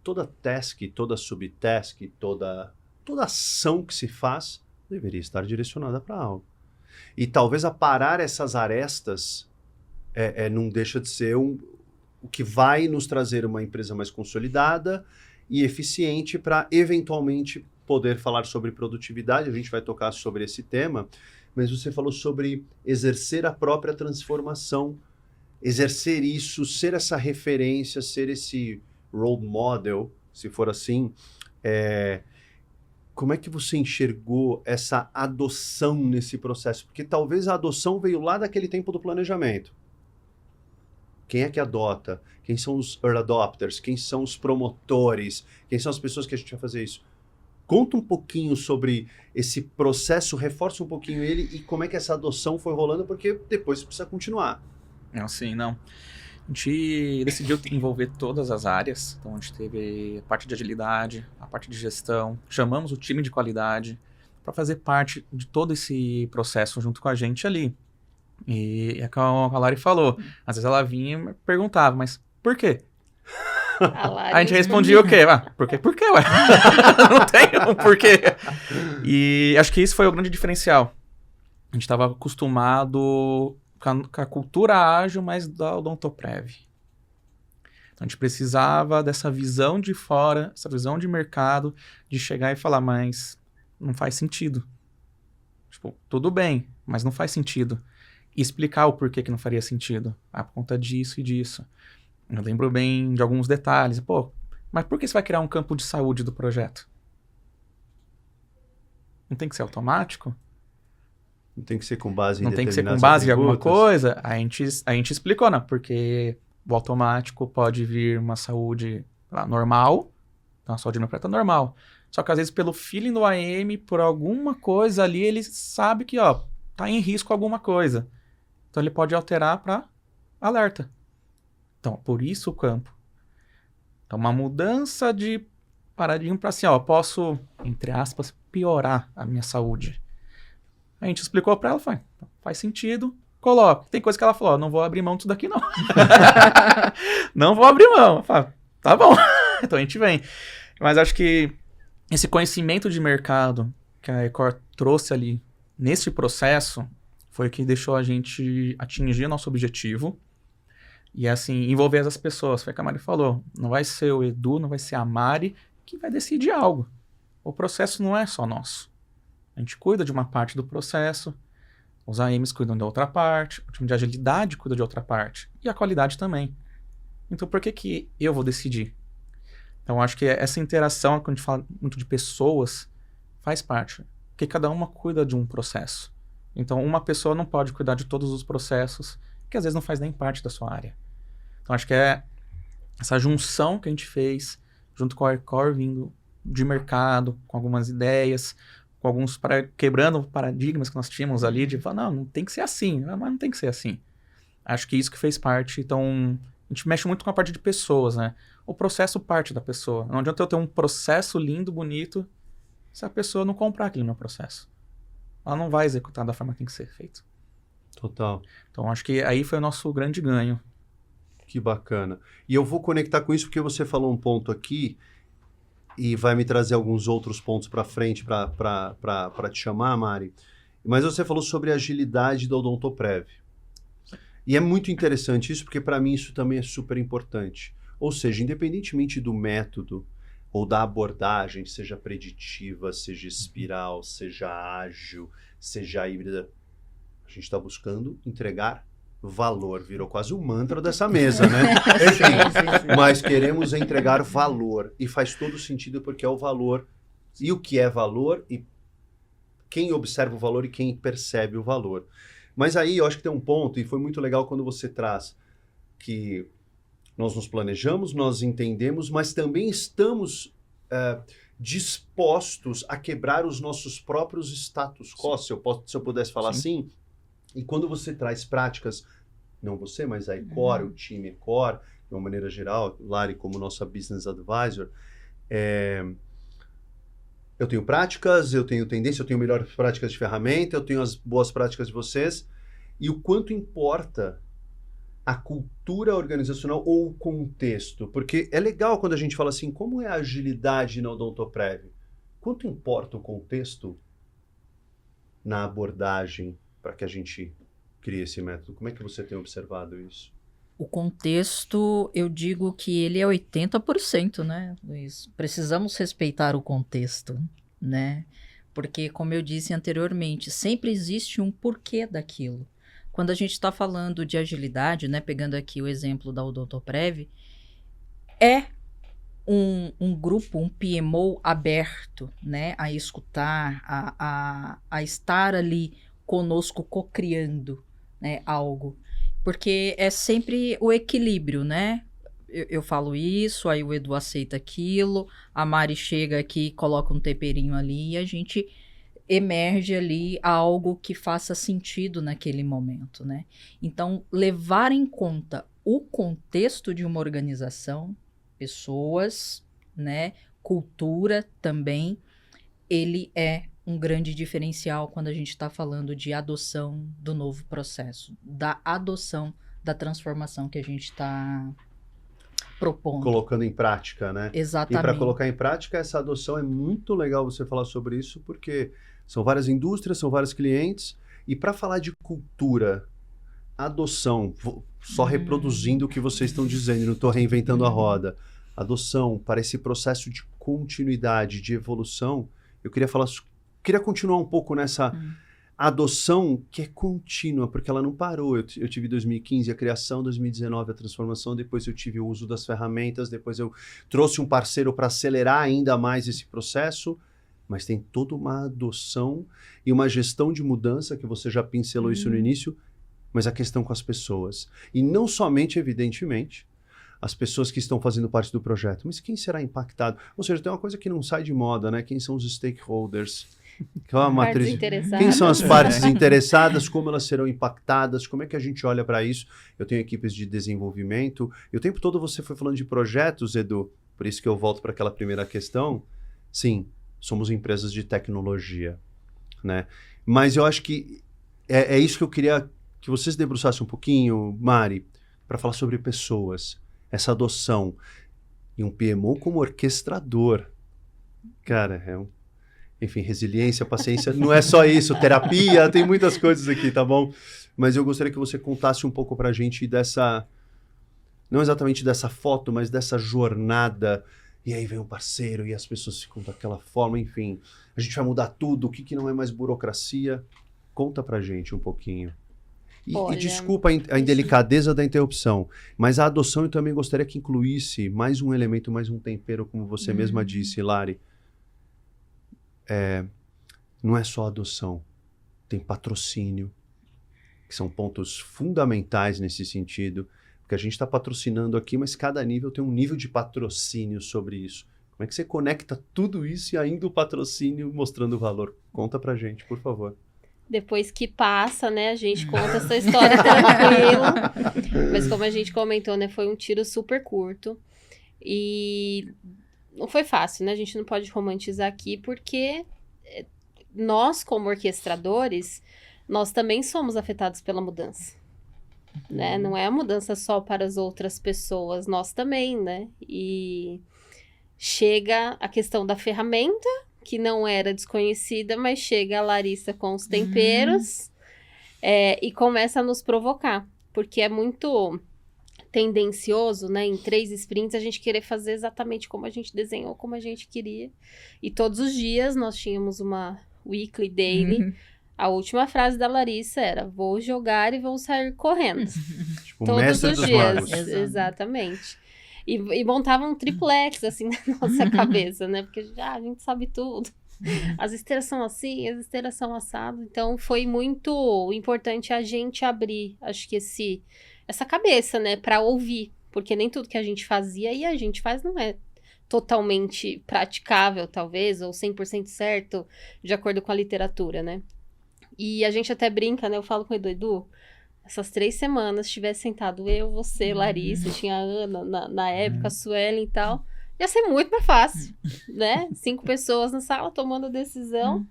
toda task, toda subtask, toda ação que se faz deveria estar direcionada para algo. E talvez aparar essas arestas não deixa de ser o que vai nos trazer uma empresa mais consolidada e eficiente para, eventualmente, poder falar sobre produtividade. A gente vai tocar sobre esse tema, mas você falou sobre exercer a própria transformação, exercer isso, ser essa referência, ser esse role model, se for assim. Como é que você enxergou essa adoção nesse processo? Porque talvez a adoção veio lá daquele tempo do planejamento. Quem é que adota? Quem são os early adopters? Quem são os promotores? Quem são as pessoas que a gente vai fazer isso? Conta um pouquinho sobre esse processo, reforça um pouquinho ele e como é que essa adoção foi rolando, porque depois precisa continuar. Não. A gente decidiu envolver todas as áreas, então a gente teve a parte de agilidade, a parte de gestão, chamamos o time de qualidade para fazer parte de todo esse processo junto com a gente ali. E é como a Lari falou, às vezes ela vinha e perguntava, mas por quê? A gente respondia o quê? Por quê? Por quê, ué? Não tem um porquê. E acho que isso foi o grande diferencial. A gente estava acostumado com a cultura ágil, mas da Odontoprev. Então, a gente precisava dessa visão de fora, essa visão de mercado, de chegar e falar, mas não faz sentido. Tipo, tudo bem, mas não faz sentido. E explicar o porquê que não faria sentido. Por conta disso e disso. Eu lembro bem de alguns detalhes. Pô, mas por que você vai criar um campo de saúde do projeto? Não tem que ser automático? Não tem que ser com base em Não tem que ser com determinados base em alguma atributos? coisa? A gente explicou, né? Porque o automático pode vir uma saúde lá, normal, então a saúde no projeto é normal. Só que às vezes pelo feeling do AM, por alguma coisa ali, ele sabe que, ó, tá em risco alguma coisa. Então ele pode alterar para alerta. Então, por isso o campo. Então, uma mudança de paradigma para assim, ó, posso, entre aspas, piorar a minha saúde. A gente explicou para ela, faz sentido, coloca. Tem coisa que ela falou, ó, não vou abrir mão disso daqui não. Não vou abrir mão. Falo, tá bom. Então a gente vem. Mas acho que esse conhecimento de mercado que a Ecor trouxe ali nesse processo foi o que deixou a gente atingir nosso objetivo. E assim, envolver as pessoas. Foi o que a Mari falou. Não vai ser o Edu, não vai ser a Mari que vai decidir algo. O processo não é só nosso. A gente cuida de uma parte do processo, os AMs cuidam da outra parte, o time de agilidade cuida de outra parte, e a qualidade também. Então por que eu vou decidir? Então acho que essa interação, quando a gente fala muito de pessoas, faz parte. Porque cada uma cuida de um processo. Então uma pessoa não pode cuidar de todos os processos, que às vezes não faz nem parte da sua área. Então acho que é essa junção que a gente fez, junto com a Ecor vindo de mercado, com algumas ideias, com alguns quebrando paradigmas que nós tínhamos ali, de falar, não tem que ser assim, mas não tem que ser assim. Acho que isso que fez parte, então, a gente mexe muito com a parte de pessoas, né? O processo parte da pessoa. Não adianta eu ter um processo lindo, bonito, se a pessoa não comprar aquele meu processo. Ela não vai executar da forma que tem que ser feito. Total. Então, acho que aí foi o nosso grande ganho. Que bacana. E eu vou conectar com isso porque você falou um ponto aqui e vai me trazer alguns outros pontos para frente para te chamar, Mari. Mas você falou sobre a agilidade da Odontoprev. E é muito interessante isso, porque para mim isso também é super importante. Ou seja, independentemente do método ou da abordagem, seja preditiva, seja espiral, seja ágil, seja híbrida, a gente está buscando entregar valor. Virou quase um mantra dessa mesa, né? Enfim, mas queremos entregar valor. E faz todo sentido porque é o valor. E o que é valor e quem observa o valor e quem percebe o valor. Mas aí eu acho que tem um ponto, e foi muito legal quando você traz que nós nos planejamos, nós entendemos, mas também estamos dispostos a quebrar os nossos próprios status quo, se eu pudesse falar assim. E quando você traz práticas, não você, mas a Ecor, o time Ecor, de uma maneira geral, Lari como nossa Business Advisor, eu tenho práticas, eu tenho tendência, eu tenho melhores práticas de ferramenta, eu tenho as boas práticas de vocês, e o quanto importa a cultura organizacional ou o contexto, porque é legal quando a gente fala assim, como é a agilidade na Odontoprev? Quanto importa o contexto na abordagem para que a gente crie esse método? Como é que você tem observado isso? O contexto, eu digo que ele é 80%, né, Luiz? Precisamos respeitar o contexto, né? Porque, como eu disse anteriormente, sempre existe um porquê daquilo. Quando a gente está falando de agilidade, né, pegando aqui o exemplo da Odontoprev, é um grupo, um PMO aberto, né, a escutar, a estar ali conosco, co-criando, né, algo. Porque é sempre o equilíbrio, né? Eu falo isso, aí o Edu aceita aquilo, a Mari chega aqui, coloca um temperinho ali e a gente emerge ali algo que faça sentido naquele momento, né? Então, levar em conta o contexto de uma organização, pessoas, né, cultura também, ele é um grande diferencial quando a gente está falando de adoção do novo processo, da adoção da transformação que a gente está propondo. colocando em prática, né? Exatamente. E para colocar em prática, essa adoção é muito legal você falar sobre isso, porque são várias indústrias, são vários clientes, e para falar de cultura, adoção, só reproduzindo o que vocês estão dizendo, não estou reinventando a roda. Adoção, para esse processo de continuidade, de evolução, eu queria continuar um pouco nessa adoção que é contínua, porque ela não parou. Eu tive 2015 a criação, 2019 a transformação, depois eu tive o uso das ferramentas, depois eu trouxe um parceiro para acelerar ainda mais esse processo, mas tem toda uma adoção e uma gestão de mudança, que você já pincelou isso no início, mas a questão com as pessoas. E não somente, evidentemente, as pessoas que estão fazendo parte do projeto, mas quem será impactado? Ou seja, tem uma coisa que não sai de moda, né? Quem são os stakeholders? Que é uma matriz. Quem são as partes interessadas? Como elas serão impactadas? Como é que a gente olha para isso? Eu tenho equipes de desenvolvimento. E o tempo todo você foi falando de projetos, Edu. Por isso que eu volto para aquela primeira questão. Sim, somos empresas de tecnologia, né? Mas eu acho que é isso que eu queria que vocês debruçassem um pouquinho, Mari, para falar sobre pessoas, essa adoção. E um PMO como orquestrador. Cara, enfim, resiliência, paciência, não é só isso, terapia, tem muitas coisas aqui, tá bom? Mas eu gostaria que você contasse um pouco pra gente dessa, não exatamente dessa foto, mas dessa jornada, e aí vem um parceiro e as pessoas ficam daquela forma, enfim, a gente vai mudar tudo, o que não é mais burocracia? Conta pra gente um pouquinho. E desculpa a indelicadeza da interrupção, mas a adoção eu também gostaria que incluísse mais um elemento, mais um tempero, como você mesma disse, Lari. Não é só adoção, tem patrocínio, que são pontos fundamentais nesse sentido, porque a gente está patrocinando aqui, mas cada nível tem um nível de patrocínio sobre isso. Como é que você conecta tudo isso e ainda o patrocínio mostrando o valor? Conta pra gente, por favor. Depois que passa, né, a gente conta essa história tranquilo. Mas como a gente comentou, né, foi um tiro super curto. E não foi fácil, né? A gente não pode romantizar aqui, porque nós, como orquestradores, nós também somos afetados pela mudança, né? Não é a mudança só para as outras pessoas, nós também, né? E chega a questão da ferramenta, que não era desconhecida, mas chega a Larissa com os temperos e começa a nos provocar, porque é muito tendencioso, né, em 3 sprints, a gente querer fazer exatamente como a gente desenhou, como a gente queria. E todos os dias nós tínhamos uma weekly, daily. A última frase da Larissa era: vou jogar e vou sair correndo. Tipo, todos mestre os dos dias. magos. Exatamente. E montavam um triplex, assim, na nossa cabeça, né? Porque a gente sabe tudo. As esteiras são assim, as esteiras são assado. Então, foi muito importante a gente abrir, acho que essa cabeça, né? Pra ouvir. Porque nem tudo que a gente fazia e a gente faz não é totalmente praticável, talvez, ou 100% certo, de acordo com a literatura, né? E a gente até brinca, né? Eu falo com o Edu, essas 3 semanas, tivesse sentado eu, você, Larissa, tinha a Ana na época, a Suelen e tal, ia ser muito mais fácil, né? 5 pessoas na sala tomando a decisão.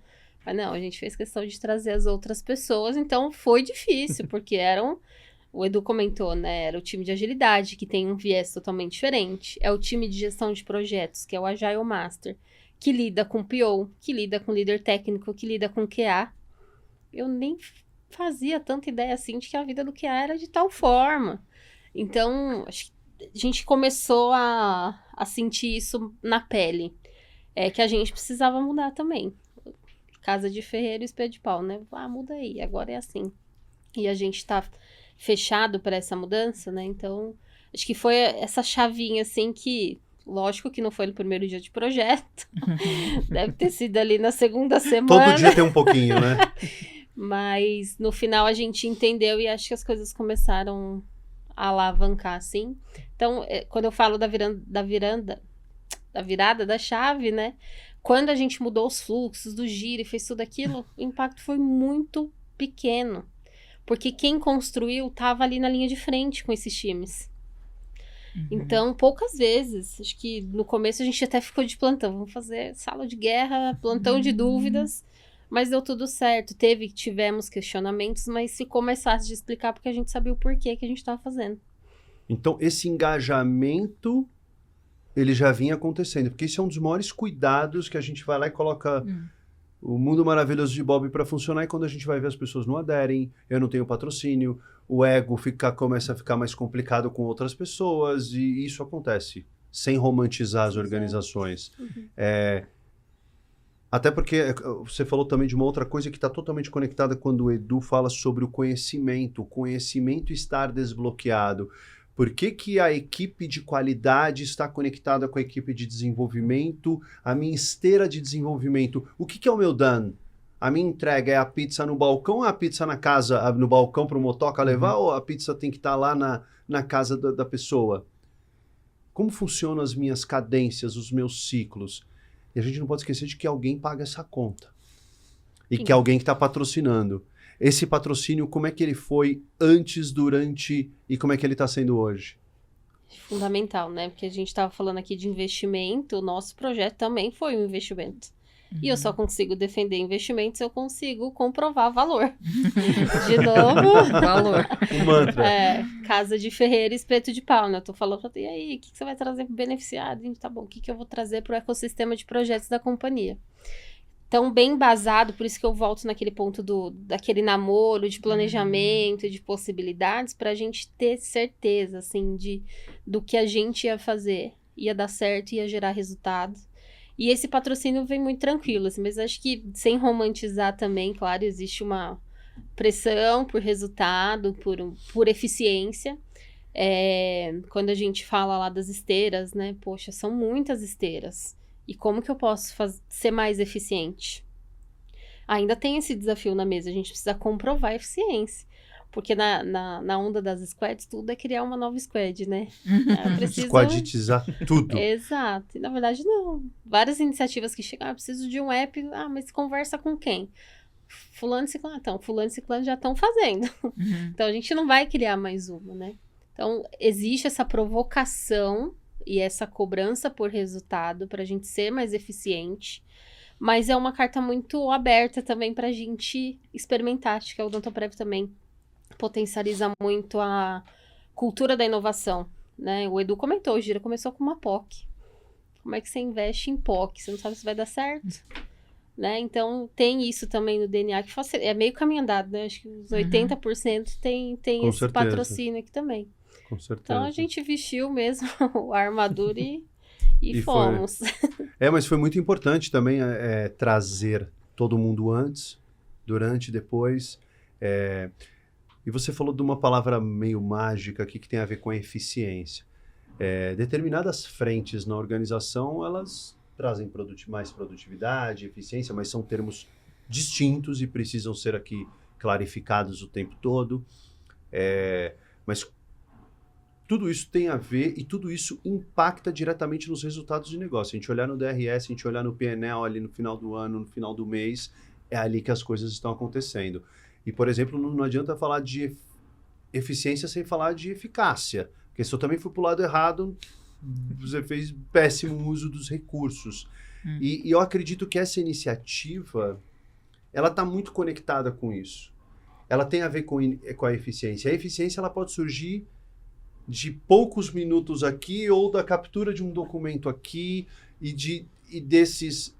Mas não, a gente fez questão de trazer as outras pessoas, então foi difícil, porque o Edu comentou, né? Era o time de agilidade, que tem um viés totalmente diferente. É o time de gestão de projetos, que é o Agile Master, que lida com PO, que lida com líder técnico, que lida com QA. Eu nem fazia tanta ideia assim de que a vida do QA era de tal forma. Então, acho que a gente começou a sentir isso na pele. Que a gente precisava mudar também. Casa de ferreiro e espelho de pau, né? Muda aí, agora é assim. E a gente tá fechado para essa mudança, né? Então, acho que foi essa chavinha, assim, que... Lógico que não foi no primeiro dia de projeto. Deve ter sido ali na segunda semana. Todo dia tem um pouquinho, né? Mas no final a gente entendeu e acho que as coisas começaram a alavancar, assim. Então, quando eu falo da virada da chave, né? Quando a gente mudou os fluxos do giro e fez tudo aquilo, o impacto foi muito pequeno. Porque quem construiu estava ali na linha de frente com esses times. Então, poucas vezes, acho que no começo a gente até ficou de plantão. Vamos fazer sala de guerra, plantão de dúvidas. Mas deu tudo certo. Tivemos questionamentos, mas ficou mais fácil de explicar porque a gente sabia o porquê que a gente estava fazendo. Então, esse engajamento, ele já vinha acontecendo, porque esse é um dos maiores cuidados que a gente vai lá e coloca o mundo maravilhoso de Bob para funcionar, e quando a gente vai ver as pessoas não aderem, eu não tenho patrocínio, o ego começa a ficar mais complicado com outras pessoas, e isso acontece, sem romantizar as organizações. Até porque você falou também de uma outra coisa que está totalmente conectada quando o Edu fala sobre o conhecimento estar desbloqueado. Por que que a equipe de qualidade está conectada com a equipe de desenvolvimento, a minha esteira de desenvolvimento? O que que é o meu done? A minha entrega é a pizza no balcão ou a pizza na casa, no balcão para o motoca levar, ou a pizza tem que estar lá na casa da pessoa? Como funcionam as minhas cadências, os meus ciclos? E a gente não pode esquecer de que alguém paga essa conta. E que alguém que está patrocinando. Esse patrocínio, como é que ele foi antes, durante e como é que ele está sendo hoje? Fundamental, né? Porque a gente estava falando aqui de investimento, o nosso projeto também foi um investimento. E eu só consigo defender investimentos se eu consigo comprovar valor. De novo, Valor. O mantra. casa de ferreiro e espeto de pau, né? Eu tô falando, e aí, o que você vai trazer pro beneficiário? Gente, tá bom, o que eu vou trazer pro ecossistema de projetos da companhia? Então, bem embasado, por isso que eu volto naquele ponto daquele namoro, de planejamento, de possibilidades, para a gente ter certeza, assim, do que a gente ia fazer. Ia dar certo, ia gerar resultado. E esse patrocínio vem muito tranquilo, assim, mas acho que sem romantizar também, claro, existe uma pressão por resultado, por eficiência. Quando a gente fala lá das esteiras, né? Poxa, são muitas esteiras. E como que eu posso ser mais eficiente? Ainda tem esse desafio na mesa, a gente precisa comprovar a eficiência. Porque na onda das squads, tudo é criar uma nova squad, né? Eu preciso... Squaditizar tudo. Exato. E, na verdade, não. Várias iniciativas que chegam, eu preciso de um app, mas conversa com quem? Fulano e ciclano. Então, fulano e ciclano já estão fazendo. Então, a gente não vai criar mais uma, né? Então, existe essa provocação e essa cobrança por resultado para a gente ser mais eficiente, mas é uma carta muito aberta também para a gente experimentar. Acho que a Odontoprev também potencializa muito a cultura da inovação, né? O Edu comentou, o Gira começou com uma POC. Como é que você investe em POC? Você não sabe se vai dar certo, né? Então, tem isso também no DNA, que é meio caminho andado, né? Acho que os 80% tem Com esse certeza. Patrocínio aqui também. Com certeza. Então, a gente vestiu mesmo a armadura e fomos. Mas foi muito importante também trazer todo mundo antes, durante, depois. E você falou de uma palavra meio mágica aqui que tem a ver com a eficiência. Determinadas frentes na organização, elas trazem mais produtividade, eficiência, mas são termos distintos e precisam ser aqui clarificados o tempo todo. Mas tudo isso tem a ver e tudo isso impacta diretamente nos resultados de negócio. Se a gente olhar no DRS, se a gente olhar no PNL ali no final do ano, no final do mês, é ali que as coisas estão acontecendo. E, por exemplo, não adianta falar de eficiência sem falar de eficácia. Porque se eu também fui para o lado errado, você fez péssimo uso dos recursos. E eu acredito que essa iniciativa, ela está muito conectada com isso. Ela tem a ver com a eficiência. A eficiência ela pode surgir de poucos minutos aqui ou da captura de um documento aqui e desses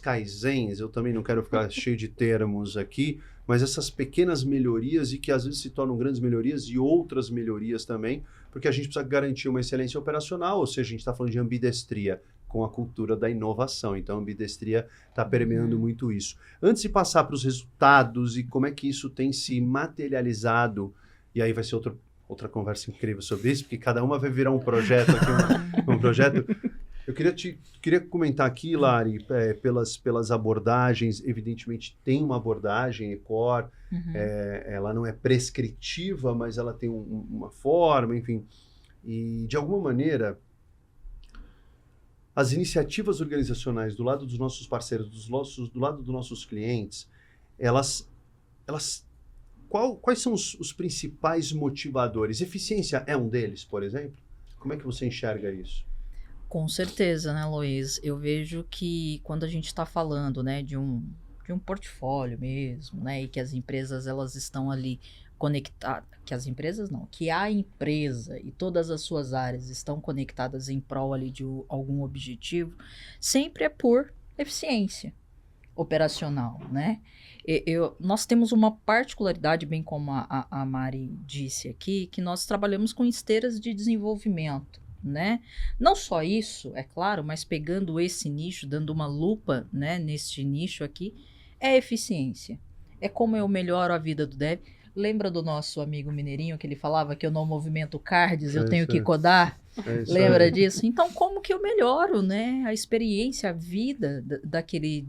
kaizens, eu também não quero ficar cheio de termos aqui, mas essas pequenas melhorias e que às vezes se tornam grandes melhorias e outras melhorias também, porque a gente precisa garantir uma excelência operacional, ou seja, a gente está falando de ambidestria com a cultura da inovação, então a ambidestria está permeando muito isso. Antes de passar para os resultados e como é que isso tem se materializado, e aí vai ser outra conversa incrível sobre isso, porque cada uma vai virar um projeto aqui, um projeto. Eu queria comentar aqui, Lari, pelas abordagens, evidentemente tem uma abordagem ECOR, ela não é prescritiva, mas ela tem uma forma, enfim, e de alguma maneira as iniciativas organizacionais do lado dos nossos parceiros, do lado dos nossos clientes, quais são os principais motivadores? Eficiência é um deles, por exemplo? Como é que você enxerga isso? Com certeza, né, Luiz? Eu vejo que quando a gente está falando, né, de um portfólio mesmo, né, e que as empresas elas estão ali conectada, que as empresas não, que a empresa e todas as suas áreas estão conectadas em prol ali de algum objetivo, sempre é por eficiência operacional, né? Nós temos uma particularidade, bem como a Mari disse aqui, que nós trabalhamos com esteiras de desenvolvimento, né? Não só isso, é claro, mas pegando esse nicho, dando uma lupa, né, neste nicho aqui, é eficiência. É como eu melhoro a vida do dev. Lembra do nosso amigo mineirinho que ele falava que eu não movimento cards, eu tenho que codar? Lembra disso? Então, como que eu melhoro, né, a experiência, a vida daquele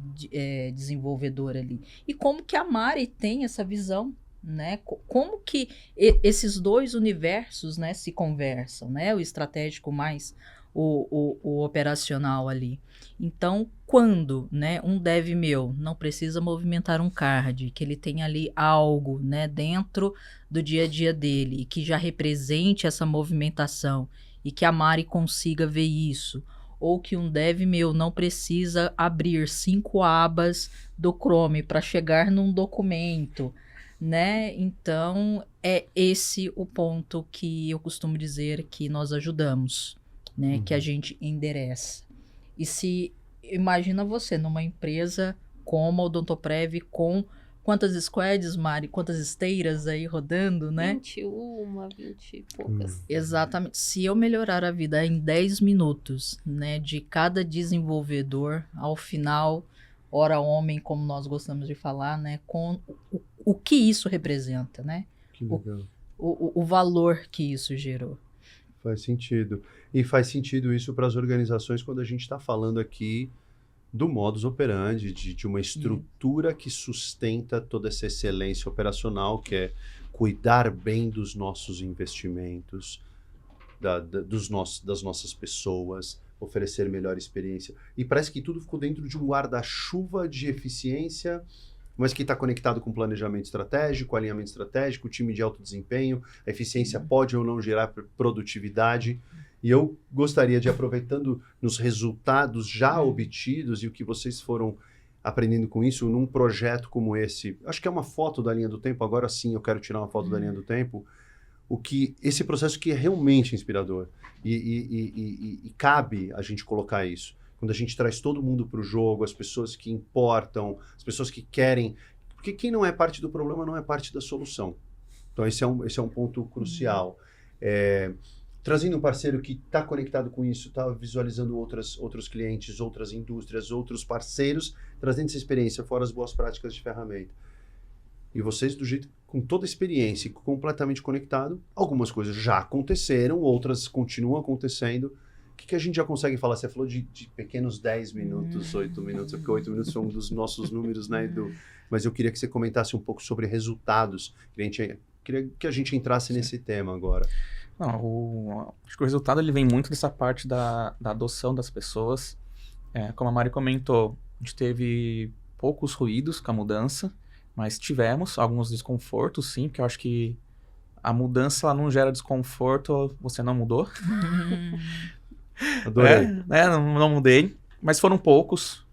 desenvolvedor ali? E como que a Mari tem essa visão, né? Como que esses dois universos, né, se conversam, né? O estratégico mais o operacional ali. Então, quando, né, um dev meu não precisa movimentar um card, que ele tem ali algo, né, dentro do dia a dia dele, que já represente essa movimentação, e que a Mari consiga ver isso, ou que um dev meu não precisa abrir 5 abas do Chrome para chegar num documento, né? Então, é esse o ponto que eu costumo dizer que nós ajudamos, né? Que a gente endereça. E se, imagina você numa empresa como a Odontoprev, com quantas squads, Mari? Quantas esteiras aí rodando, né? 21, 20 e poucas. Exatamente. Se eu melhorar a vida em 10 minutos, né, de cada desenvolvedor, ao final, ora homem, como nós gostamos de falar, né, com o que isso representa, né? Que legal. O valor que isso gerou. Faz sentido. E faz sentido isso para as organizações quando a gente está falando aqui do modus operandi, de uma estrutura que sustenta toda essa excelência operacional, que é cuidar bem dos nossos investimentos, das nossas pessoas, oferecer melhor experiência. E parece que tudo ficou dentro de um guarda-chuva de eficiência, mas que está conectado com planejamento estratégico, alinhamento estratégico, time de alto desempenho. A eficiência pode ou não gerar produtividade. E eu gostaria de, aproveitando nos resultados já obtidos e o que vocês foram aprendendo com isso num projeto como esse, acho que é uma foto da linha do tempo, agora sim eu quero tirar uma foto da linha do tempo, esse processo que é realmente inspirador. E cabe a gente colocar isso. Quando a gente traz todo mundo para o jogo, as pessoas que importam, as pessoas que querem... Porque quem não é parte do problema não é parte da solução. Então esse é um ponto crucial. Trazendo um parceiro que está conectado com isso, está visualizando outros clientes, outras indústrias, outros parceiros, trazendo essa experiência, fora as boas práticas de ferramenta. E vocês, do jeito, com toda a experiência, completamente conectado, algumas coisas já aconteceram, outras continuam acontecendo. O que a gente já consegue falar? Você falou de pequenos 10 minutos, 8 minutos, porque 8 minutos são um dos nossos números, né, Edu? Mas eu queria que você comentasse um pouco sobre resultados. Queria que a gente entrasse nesse tema agora. Não, acho que o resultado ele vem muito dessa parte da adoção das pessoas. Como a Mari comentou, a gente teve poucos ruídos com a mudança, mas tivemos alguns desconfortos, sim, porque eu acho que a mudança ela não gera desconforto, você não mudou. Adorei. Não mudei, mas foram poucos.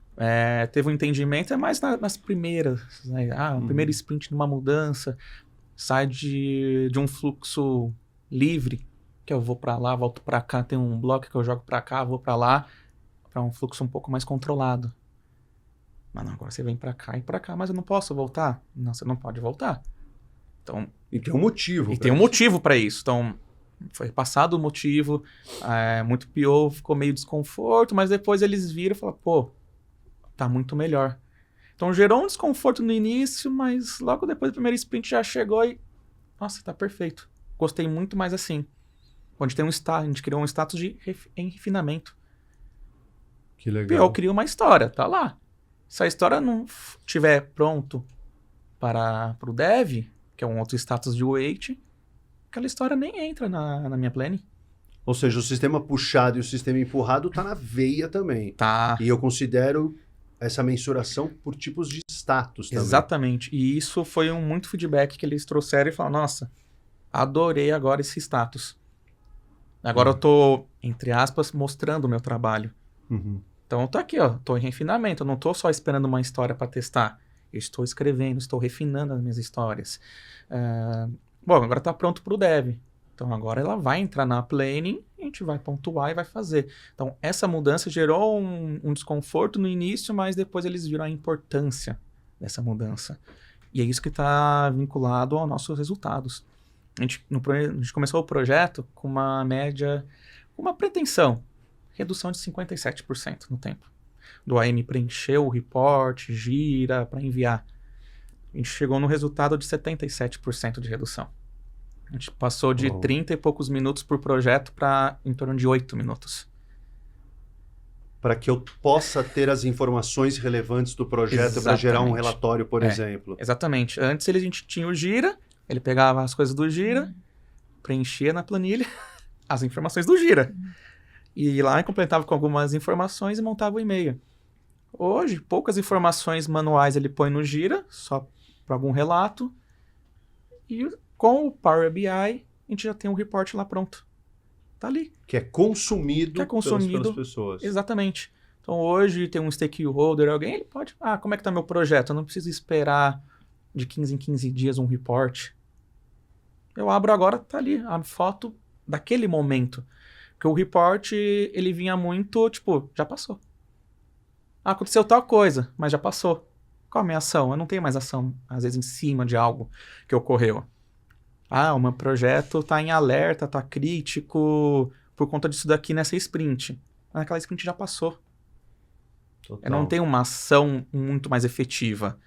Teve um entendimento, mais nas primeiras, né? O primeiro sprint de uma mudança, sai de um fluxo livre, que eu vou para lá, volto para cá, tem um bloco que eu jogo para cá, vou para lá, para um fluxo um pouco mais controlado. Mas não, agora você vem para cá e para cá, mas eu não posso voltar? Não, você não pode voltar. Então, e tem um motivo. E tem um motivo para isso. Então, foi passado o motivo, muito pior, ficou meio desconforto, mas depois eles viram e falaram, pô, tá muito melhor. Então gerou um desconforto no início, mas logo depois do primeiro sprint já chegou e, nossa, tá perfeito. Gostei muito mais assim. Onde tem a gente criou um status em refinamento. Que legal. Eu crio uma história, tá lá. Se a história não estiver pronto para o dev, que é um outro status de wait, aquela história nem entra na minha planning. Ou seja, o sistema puxado e o sistema empurrado tá na veia também. Tá. E eu considero essa mensuração por tipos de status também. Exatamente. E isso foi muito feedback que eles trouxeram e falaram, nossa, adorei agora esse status. Agora eu tô, entre aspas, mostrando o meu trabalho. Então eu tô aqui, ó, tô em refinamento, eu não tô só esperando uma história para testar. Eu estou escrevendo, estou refinando as minhas histórias. Bom, agora está pronto para o dev. Então, agora ela vai entrar na planning, a gente vai pontuar e vai fazer. Então, essa mudança gerou um desconforto no início, mas depois eles viram a importância dessa mudança. E é isso que está vinculado aos nossos resultados. A gente começou o projeto com uma média, com uma pretensão, redução de 57% no tempo. Do AM preencher o report, gira, para enviar. A gente chegou no resultado de 77% de redução. A gente passou de 30 e poucos minutos por projeto para em torno de 8 minutos. Para que eu possa ter as informações relevantes do projeto para gerar um relatório, por exemplo. Exatamente. Antes a gente tinha o Gira, ele pegava as coisas do Gira, preenchia na planilha as informações do Gira. E lá completava com algumas informações e montava o e-mail. Hoje, poucas informações manuais ele põe no Gira, só para algum relato. E com o Power BI, a gente já tem um report lá pronto. Tá ali. Que é consumido, pelas pessoas. Exatamente. Então, hoje tem um stakeholder, alguém, ele pode... como é que tá meu projeto? Eu não preciso esperar de 15 em 15 dias um report. Eu abro agora, tá ali, a foto daquele momento. Porque o report, ele vinha muito, tipo, já passou. Aconteceu tal coisa, mas já passou. Qual a minha ação? Eu não tenho mais ação, às vezes, em cima de algo que ocorreu. O meu projeto tá em alerta, tá crítico, por conta disso daqui nessa sprint. Mas aquela sprint já passou. Total. Eu não tenho uma ação muito mais efetiva.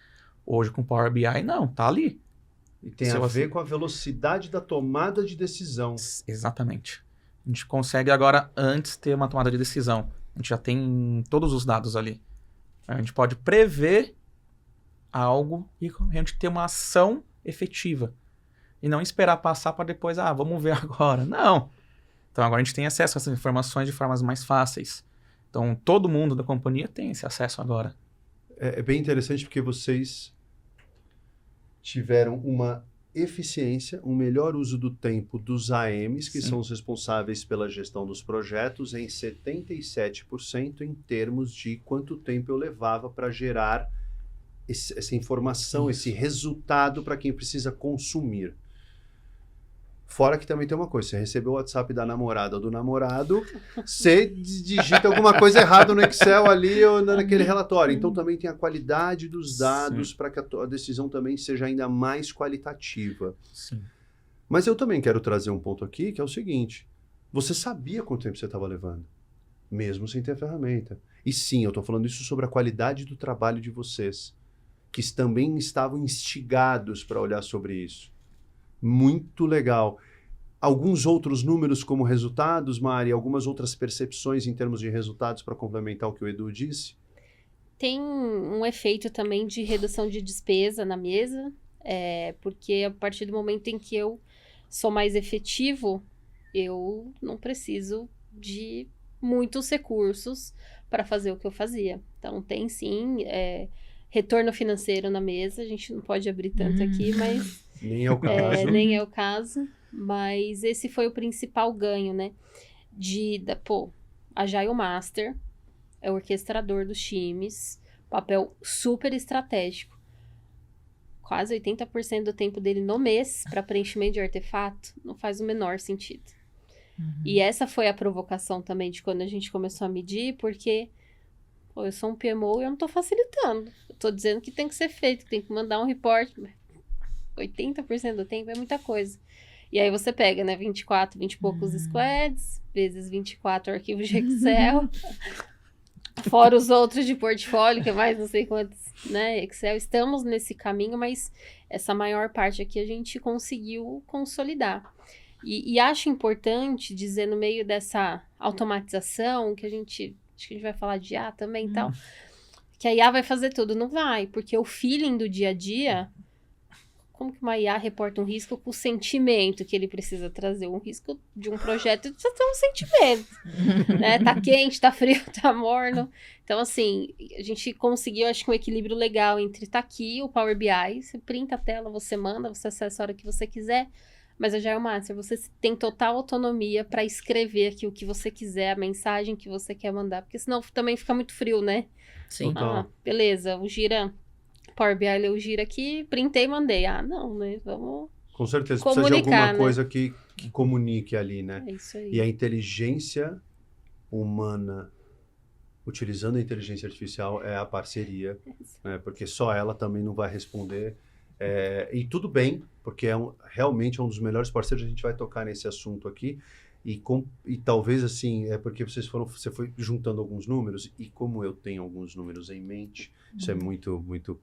Hoje com Power BI, não, tá ali. E tem a ver com a velocidade da tomada de decisão. Exatamente. A gente consegue agora, antes, ter uma tomada de decisão. A gente já tem todos os dados ali. A gente pode prever algo e a gente ter uma ação efetiva. E não esperar passar para depois, vamos ver agora. Não. Então agora a gente tem acesso a essas informações de formas mais fáceis. Então todo mundo da companhia tem esse acesso agora. É bem interessante porque vocês tiveram uma eficiência, um melhor uso do tempo dos AMs, que são os responsáveis pela gestão dos projetos, em 77% em termos de quanto tempo eu levava para gerar essa informação, esse resultado para quem precisa consumir. Fora que também tem uma coisa, você recebeu o WhatsApp da namorada ou do namorado, você digita alguma coisa errada no Excel ali ou naquele relatório. Então também tem a qualidade dos dados para que a decisão também seja ainda mais qualitativa. Sim. Mas eu também quero trazer um ponto aqui, que é o seguinte, você sabia quanto tempo você estava levando, mesmo sem ter a ferramenta. E sim, eu estou falando isso sobre a qualidade do trabalho de vocês, que também estavam instigados para olhar sobre isso. Muito legal. Alguns outros números como resultados, Mari, algumas outras percepções em termos de resultados para complementar o que o Edu disse? Tem um efeito também de redução de despesa na mesa, porque a partir do momento em que eu sou mais efetivo, eu não preciso de muitos recursos para fazer o que eu fazia. Então, tem sim retorno financeiro na mesa, a gente não pode abrir tanto aqui, mas... Nem é o caso. Nem é o caso, mas esse foi o principal ganho, né? Agile Master é o orquestrador dos times, papel super estratégico. Quase 80% do tempo dele no mês para preenchimento de artefato não faz o menor sentido. E essa foi a provocação também de quando a gente começou a medir, porque eu sou um PMO e eu não estou facilitando. Eu estou dizendo que tem que ser feito, que tem que mandar um report. 80% do tempo é muita coisa. E aí você pega, né, 20 e poucos squads, vezes 24 arquivos de Excel, fora os outros de portfólio, que é mais não sei quantos, né, Excel. Estamos nesse caminho, mas essa maior parte aqui a gente conseguiu consolidar. E acho importante dizer no meio dessa automatização, que acho que a gente vai falar de IA também e tal, que a IA vai fazer tudo. Não vai, porque o feeling do dia a dia... Como que uma IA reporta um risco com o sentimento que ele precisa trazer? Um risco de um projeto precisa ter um sentimento, né? Tá quente, tá frio, tá morno. Então, assim, a gente conseguiu, acho que um equilíbrio legal entre tá aqui, o Power BI, você printa a tela, você manda, você acessa a hora que você quiser, mas a Agile Master, você tem total autonomia para escrever aqui o que você quiser, a mensagem que você quer mandar, porque senão também fica muito frio, né? Sim. Beleza, o Gira... Power BI leu o Gira aqui, printei e mandei. Ah, não, né? Vamos... Com certeza, precisa de comunicar, alguma né? coisa que comunique ali, né? É isso aí. E a inteligência humana, utilizando a inteligência artificial, é a parceria, né? Porque só ela também não vai responder. E tudo bem, porque realmente é um dos melhores parceiros, a gente vai tocar nesse assunto aqui. E talvez, assim, é porque você foi juntando alguns números, e como eu tenho alguns números em mente, isso é muito, muito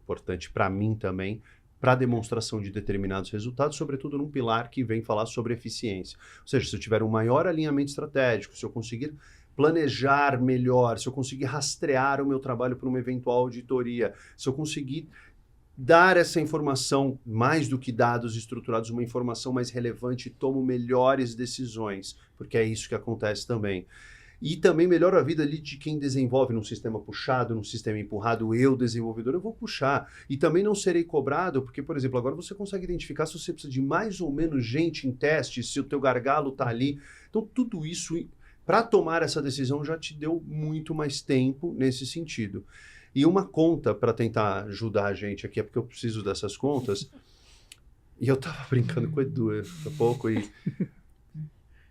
importante para mim também, para a demonstração de determinados resultados, sobretudo num pilar que vem falar sobre eficiência. Ou seja, se eu tiver um maior alinhamento estratégico, se eu conseguir planejar melhor, se eu conseguir rastrear o meu trabalho para uma eventual auditoria, se eu conseguir dar essa informação, mais do que dados estruturados, uma informação mais relevante, tomo melhores decisões, porque é isso que acontece também. E também melhora a vida ali de quem desenvolve num sistema puxado, num sistema empurrado. Eu, desenvolvedor, eu vou puxar. E também não serei cobrado, porque, por exemplo, agora você consegue identificar se você precisa de mais ou menos gente em teste, se o teu gargalo está ali. Então, tudo isso, para tomar essa decisão, já te deu muito mais tempo nesse sentido. E uma conta para tentar ajudar a gente aqui, é porque eu preciso dessas contas. E eu estava brincando com o Edu há pouco e...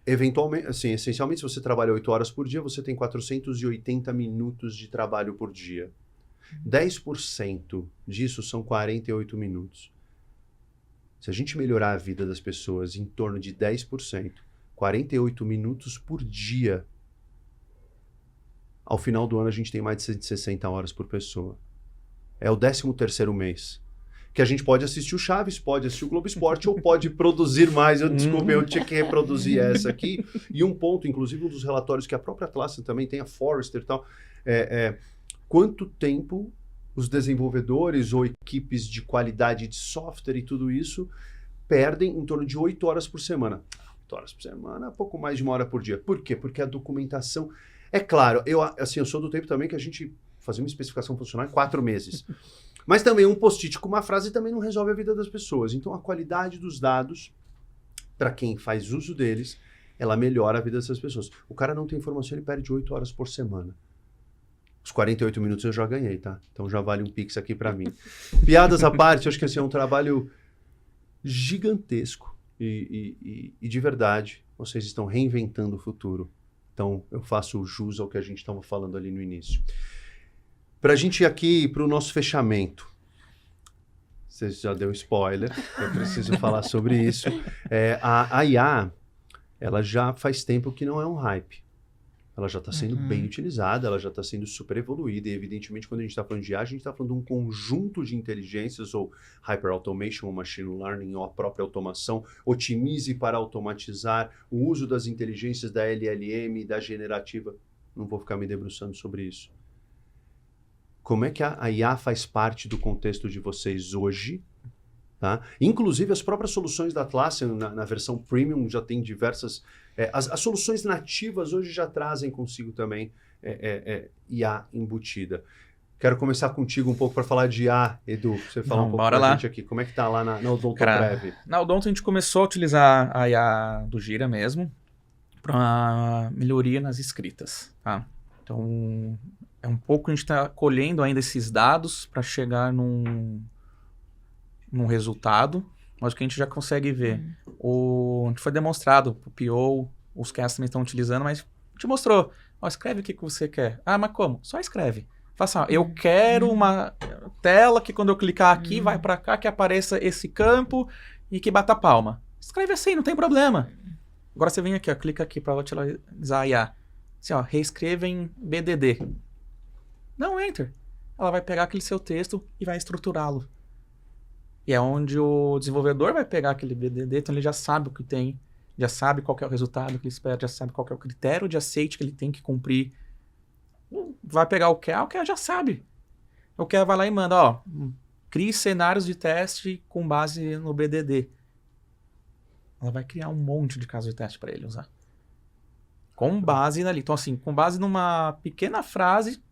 Eventualmente, assim, essencialmente, se você trabalha 8 horas por dia, você tem 480 minutos de trabalho por dia. 10% disso são 48 minutos. Se a gente melhorar a vida das pessoas em torno de 10%, 48 minutos por dia, ao final do ano a gente tem mais de 160 horas por pessoa. É o 13º mês. Que a gente pode assistir o Chaves, pode assistir o Globo Esporte ou pode produzir mais. Desculpa, eu tinha que reproduzir essa aqui. E um ponto, inclusive um dos relatórios que a própria Atlassian também tem, a Forrester e tal, quanto tempo os desenvolvedores ou equipes de qualidade de software e tudo isso perdem em torno de 8 horas por semana. 8 horas por semana, pouco mais de 1 hora por dia. Por quê? Porque a documentação... É claro, eu sou do tempo também que a gente fazia uma especificação funcional em 4 meses. Mas também um post-it com uma frase também não resolve a vida das pessoas. Então, a qualidade dos dados, para quem faz uso deles, ela melhora a vida dessas pessoas. O cara não tem informação, ele perde 8 horas por semana. Os 48 minutos eu já ganhei, tá? Então já vale um pix aqui para mim. Piadas à parte, eu acho que esse é um trabalho gigantesco. E de verdade, vocês estão reinventando o futuro. Então, eu faço jus ao que a gente estava falando ali no início. Para a gente ir aqui para o nosso fechamento, você já deu spoiler, eu preciso falar sobre isso. A IA, ela já faz tempo que não é um hype. Ela já está sendo bem utilizada, ela já está sendo super evoluída, e evidentemente quando a gente está falando de IA, a gente está falando de um conjunto de inteligências, ou hyperautomation, ou machine learning, ou a própria automação. Otimize para automatizar o uso das inteligências da LLM, da generativa. Não vou ficar me debruçando sobre isso. Como é que a IA faz parte do contexto de vocês hoje? Tá? Inclusive, as próprias soluções da Atlassian, na versão Premium, já tem diversas... As soluções nativas hoje já trazem consigo também IA embutida. Quero começar contigo um pouco para falar de IA, Edu. Você falar um pouco pra gente aqui. Como é que tá lá na Odonto Prev? Na Odonto a gente começou a utilizar a IA do Gira mesmo para melhoria nas escritas. Tá? Então... É um pouco a gente está colhendo ainda esses dados para chegar num resultado, mas o que a gente já consegue ver. A gente foi demonstrado, o PO, os casts também estão utilizando, mas a gente mostrou. Escreve o que você quer. Ah, mas como? Só escreve. Faça, eu quero uma tela que quando eu clicar aqui, vai para cá, que apareça esse campo e que bata a palma. Escreve assim, não tem problema. Agora você vem aqui, clica aqui para utilizar a IA. Assim, reescreva em BDD. Dá um enter. Ela vai pegar aquele seu texto e vai estruturá-lo. E é onde o desenvolvedor vai pegar aquele BDD, então ele já sabe o que tem, já sabe qual que é o resultado que ele espera, já sabe qual que é o critério de aceite que ele tem que cumprir. Vai pegar o QA já sabe. O QA vai lá e manda, crie cenários de teste com base no BDD. Ela vai criar um monte de casos de teste para ele usar. Com base ali. Então assim, com base numa pequena frase,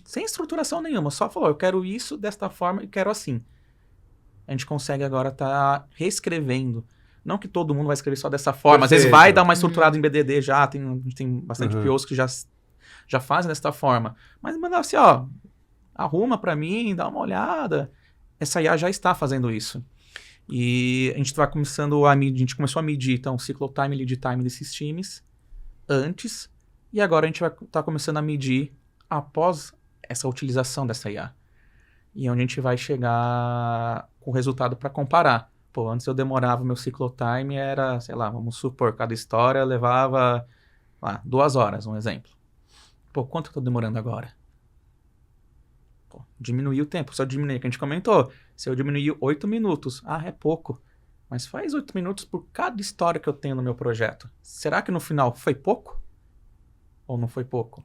sem estruturação nenhuma, só falou, eu quero isso desta forma e quero assim. A gente consegue agora estar reescrevendo. Não que todo mundo vai escrever só dessa forma, às vezes vai dar uma estruturada em BDD já, a gente tem bastante POs que já fazem dessa forma. Mas mandar assim, arruma para mim, dá uma olhada. Essa IA já está fazendo isso. E a gente vai começando a começou a medir, então, o cycle time e lead time desses times antes, e agora a gente vai estar começando a medir após essa utilização dessa IA. E onde a gente vai chegar com o resultado para comparar. Pô, antes eu demorava, meu cycle time era, sei lá, vamos supor, cada história levava 2 horas, um exemplo. Pô, quanto eu tô demorando agora? Pô, diminuir o tempo. Se eu diminuir, que a gente comentou, se eu diminuir 8 minutos, é pouco. Mas faz 8 minutos por cada história que eu tenho no meu projeto. Será que no final foi pouco? Ou não foi pouco?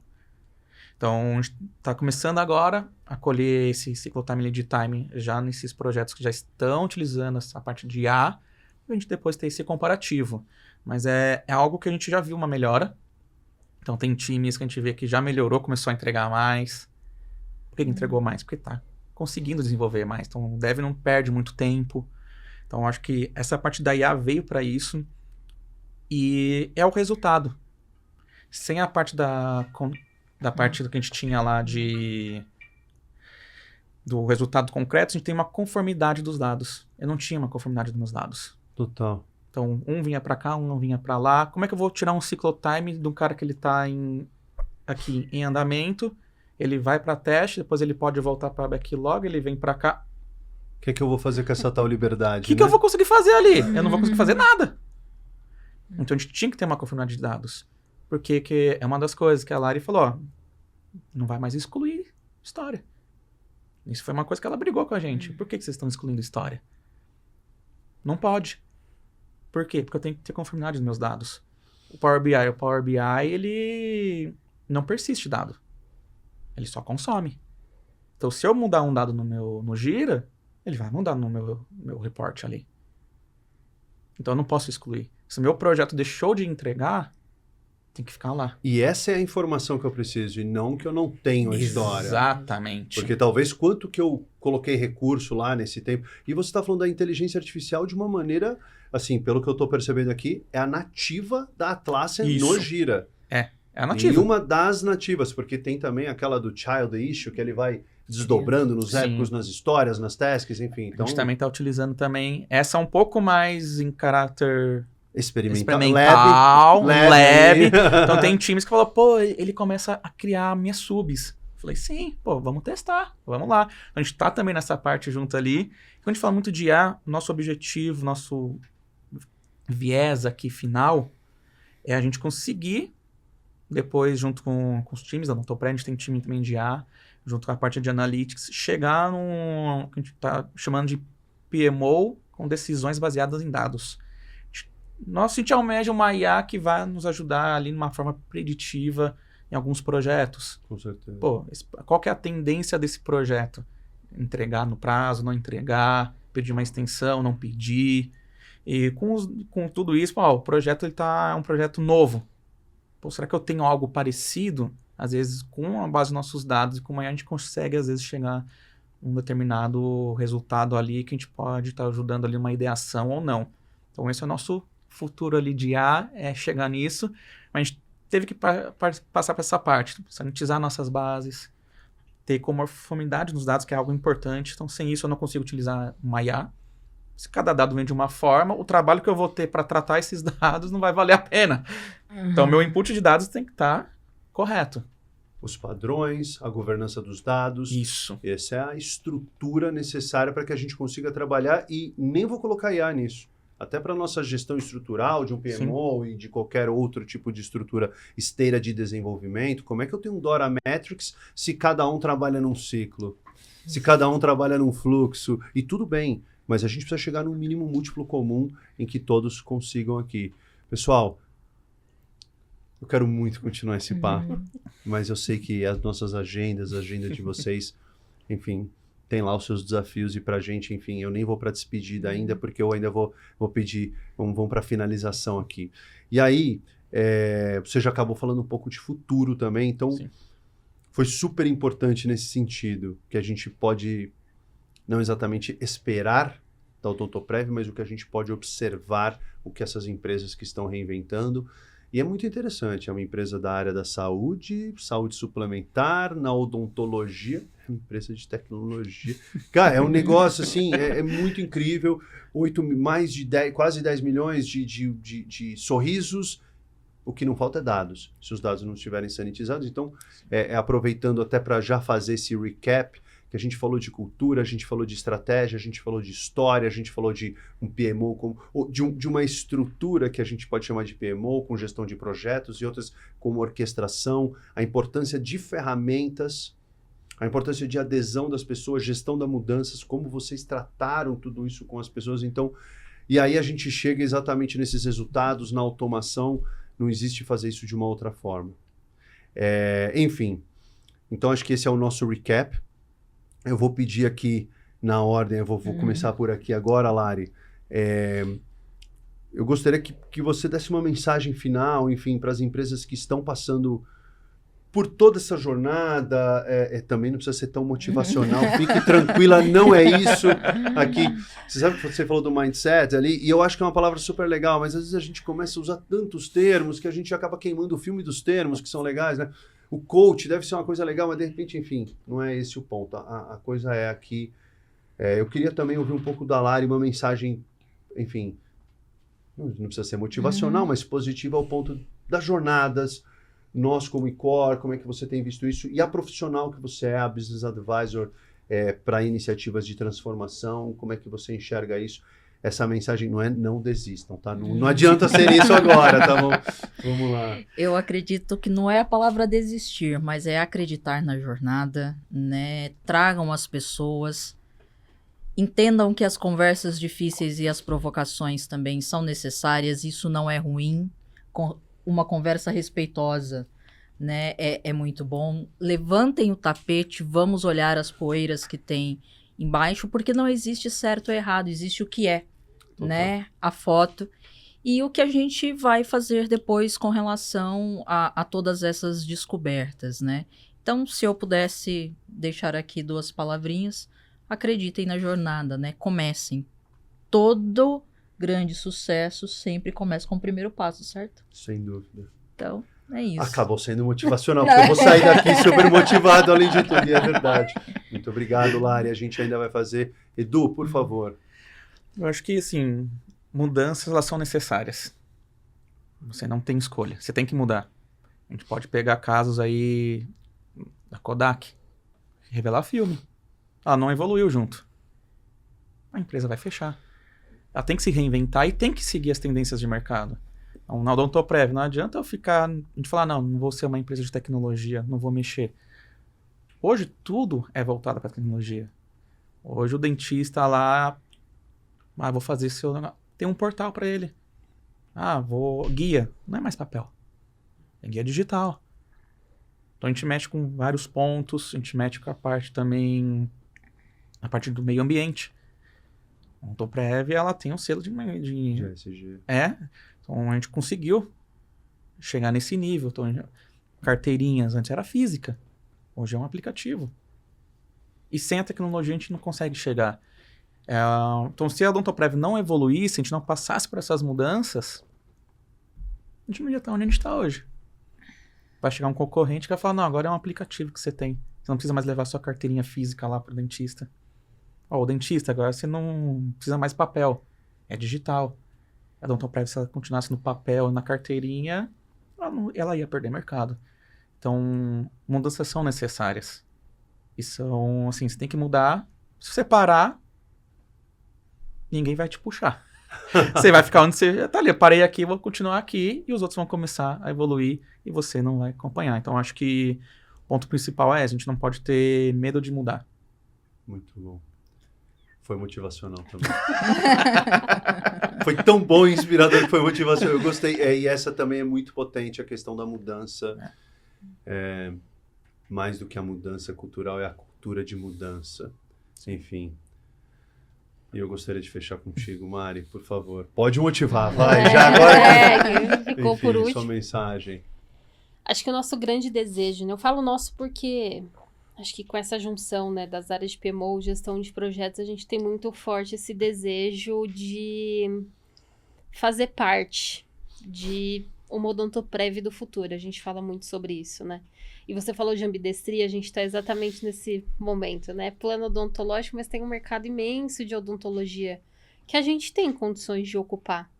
Então, a gente está começando agora a colher esse cycle time e lead time já nesses projetos que já estão utilizando essa parte de IA, e a gente depois ter esse comparativo. Mas é algo que a gente já viu uma melhora. Então, tem times que a gente vê que já melhorou, começou a entregar mais. Por que entregou mais? Porque está conseguindo desenvolver mais. Então, o dev não perde muito tempo. Então, acho que essa parte da IA veio para isso e é o resultado. Sem a parte da parte que a gente tinha lá do resultado concreto, a gente tem uma conformidade dos dados. Eu não tinha uma conformidade dos meus dados. Total. Então, um vinha para cá, um não vinha para lá. Como é que eu vou tirar um cycle time de um cara que ele está aqui em andamento, ele vai para teste, depois ele pode voltar para backlog, ele vem para cá. O que é que eu vou fazer com essa tal liberdade? O que eu vou conseguir fazer ali? Eu não vou conseguir fazer nada. Então, a gente tinha que ter uma conformidade de dados. Porque que é uma das coisas que a Lari falou, não vai mais excluir história. Isso foi uma coisa que ela brigou com a gente. Por que vocês estão excluindo história? Não pode. Por quê? Porque eu tenho que ter conformidade dos meus dados. O Power BI, ele não persiste dado. Ele só consome. Então, se eu mudar um dado no Gira, ele vai mudar no meu report ali. Então, eu não posso excluir. Se o meu projeto deixou de entregar, tem que ficar lá. E essa é a informação que eu preciso, e não que eu não tenho a história. Exatamente. Porque talvez quanto que eu coloquei recurso lá nesse tempo. E você está falando da inteligência artificial de uma maneira, assim, pelo que eu estou percebendo aqui, é a nativa da Atlassian no Gira. É a nativa. E uma das nativas, porque tem também aquela do Child Issue, que ele vai desdobrando nos épicos, nas histórias, nas tasks, enfim. Então, a gente também está utilizando também essa um pouco mais em caráter experimental, lab. Então tem times que falam, pô, ele começa a criar minhas subs. Eu falei, sim, pô, vamos testar, vamos lá. Então, a gente tá também nessa parte junto ali. Quando a gente fala muito de IA, nosso objetivo, nosso viés aqui final é a gente conseguir, depois, junto com os times da Notopré, a gente tem um time também de IA, junto com a parte de Analytics, chegar num que a gente tá chamando de PMO com decisões baseadas em dados. A gente almeja uma IA que vai nos ajudar ali numa forma preditiva em alguns projetos. Com certeza. Pô, qual que é a tendência desse projeto? Entregar no prazo, não entregar, pedir uma extensão, não pedir. E com tudo isso, o projeto é um projeto novo. Pô, será que eu tenho algo parecido? Às vezes, com a base dos nossos dados, e com a IA a gente consegue, às vezes, chegar a um determinado resultado ali que a gente pode estar ajudando ali uma ideação ou não. Então, esse é o nosso futuro ali de IA, é chegar nisso, mas a gente teve que passar por essa parte, sanitizar nossas bases, ter conformidade nos dados, que é algo importante. Então, sem isso, eu não consigo utilizar uma IA. Se cada dado vem de uma forma, o trabalho que eu vou ter para tratar esses dados não vai valer a pena. Então, meu input de dados tem que estar correto. Os padrões, a governança dos dados. Isso. Essa é a estrutura necessária para que a gente consiga trabalhar, e nem vou colocar IA nisso. Até para a nossa gestão estrutural de um PMO e de qualquer outro tipo de estrutura esteira de desenvolvimento, como é que eu tenho um Dora Metrics se cada um trabalha num ciclo? Se cada um trabalha num fluxo? E tudo bem, mas a gente precisa chegar num mínimo múltiplo comum em que todos consigam aqui. Pessoal, eu quero muito continuar esse papo, mas eu sei que as nossas agendas, a agenda de vocês, enfim, tem lá os seus desafios, e pra gente, enfim, eu nem vou pra despedida ainda, porque eu ainda vou pedir, vamos pra finalização aqui. E aí, você já acabou falando um pouco de futuro também, então Sim. Foi super importante nesse sentido, que a gente pode não exatamente esperar da Odontoprev, mas o que a gente pode observar, o que essas empresas que estão reinventando. E é muito interessante, é uma empresa da área da saúde, saúde suplementar, na odontologia, é uma empresa de tecnologia. Cara, é um negócio assim, é muito incrível, quase 10 milhões de sorrisos, o que não falta é dados, se os dados não estiverem sanitizados. Então, aproveitando até para já fazer esse recap, que a gente falou de cultura, a gente falou de estratégia, a gente falou de história, a gente falou de um PMO, de uma estrutura que a gente pode chamar de PMO, com gestão de projetos, e outras como orquestração, a importância de ferramentas, a importância de adesão das pessoas, gestão das mudanças, como vocês trataram tudo isso com as pessoas. Então, e aí a gente chega exatamente nesses resultados, na automação, não existe fazer isso de uma outra forma. Enfim, então acho que esse é o nosso recap. Eu vou pedir aqui na ordem, eu vou começar por aqui agora, Lari. Eu gostaria que você desse uma mensagem final, enfim, para as empresas que estão passando por toda essa jornada. Também não precisa ser tão motivacional, fique tranquila, não é isso aqui. Você sabe que você falou do mindset ali, e eu acho que é uma palavra super legal, mas às vezes a gente começa a usar tantos termos que a gente acaba queimando o filme dos termos, que são legais, né? O coach deve ser uma coisa legal, mas de repente, enfim, não é esse o ponto. A coisa é aqui. Eu queria também ouvir um pouco da Lari, uma mensagem, enfim, não precisa ser motivacional, mas positiva ao ponto das jornadas, nós como ICOR, como é que você tem visto isso, e a profissional que você é, a Business Advisor, para iniciativas de transformação, como é que você enxerga isso? Essa mensagem não desistam, tá? Não adianta ser isso agora, tá bom? Vamos lá. Eu acredito que não é a palavra desistir, mas é acreditar na jornada, né? Tragam as pessoas, entendam que as conversas difíceis e as provocações também são necessárias, isso não é ruim. Uma conversa respeitosa, né? É muito bom. Levantem o tapete, vamos olhar as poeiras que tem embaixo, porque não existe certo ou errado, existe o que é, né? A foto. E o que a gente vai fazer depois com relação a todas essas descobertas, né? Então, se eu pudesse deixar aqui 2 palavrinhas, acreditem na jornada, né? Comecem. Todo grande sucesso sempre começa com o primeiro passo, certo? Sem dúvida. Então, é isso. Acabou sendo motivacional, porque eu vou sair daqui super motivado, além de tudo, e é verdade. Muito obrigado, Lari. A gente ainda vai fazer. Edu, por favor. Eu acho que, assim, mudanças, elas são necessárias. Você não tem escolha. Você tem que mudar. A gente pode pegar casos aí da Kodak, revelar filme. Ela não evoluiu junto. A empresa vai fechar. Ela tem que se reinventar e tem que seguir as tendências de mercado. Então, na Odontoprev, não adianta eu ficar... A gente falar, não vou ser uma empresa de tecnologia, não vou mexer. Hoje, tudo é voltado para tecnologia. Hoje, o dentista lá... vou fazer seu... Tem um portal para ele. Guia. Não é mais papel. É guia digital. Então, a gente mexe com vários pontos. A gente mexe com a parte também... A parte do meio ambiente. A Odontoprev, ela tem um selo de ESG. Então, a gente conseguiu chegar nesse nível. Então, carteirinhas, antes era física. Hoje é um aplicativo. E sem a tecnologia, a gente não consegue chegar. Então, se a Odontoprev não evoluísse, se a gente não passasse por essas mudanças, a gente não ia estar onde a gente está hoje. Vai chegar um concorrente que vai falar, não, agora é um aplicativo que você tem. Você não precisa mais levar sua carteirinha física lá para o dentista. O dentista, agora você não precisa mais de papel. É digital. A Odontoprev, se ela continuasse no papel e na carteirinha, ela ia perder mercado. Então, mudanças são necessárias. E são, assim, você tem que mudar. Se você parar, ninguém vai te puxar. Você vai ficar onde você tá ali. Eu parei aqui, vou continuar aqui, e os outros vão começar a evoluir e você não vai acompanhar. Então, acho que o ponto principal a gente não pode ter medo de mudar. Muito bom. Foi motivacional também. Foi tão bom e inspirador que foi motivacional. Eu gostei. E essa também é muito potente, a questão da mudança. Mais do que a mudança cultural, é a cultura de mudança. Enfim. E eu gostaria de fechar contigo, Mari, por favor. Pode motivar, vai. Já agora. Que ficou enfim, por último. Sua mensagem. Acho que o nosso grande desejo, né? Eu falo nosso porque... Acho que com essa junção, né, das áreas de PMO, gestão de projetos, a gente tem muito forte esse desejo de fazer parte, de uma odontoprev do futuro. A gente fala muito sobre isso, né? E você falou de ambidestria, a gente está exatamente nesse momento, né? Plano odontológico, mas tem um mercado imenso de odontologia que a gente tem condições de ocupar.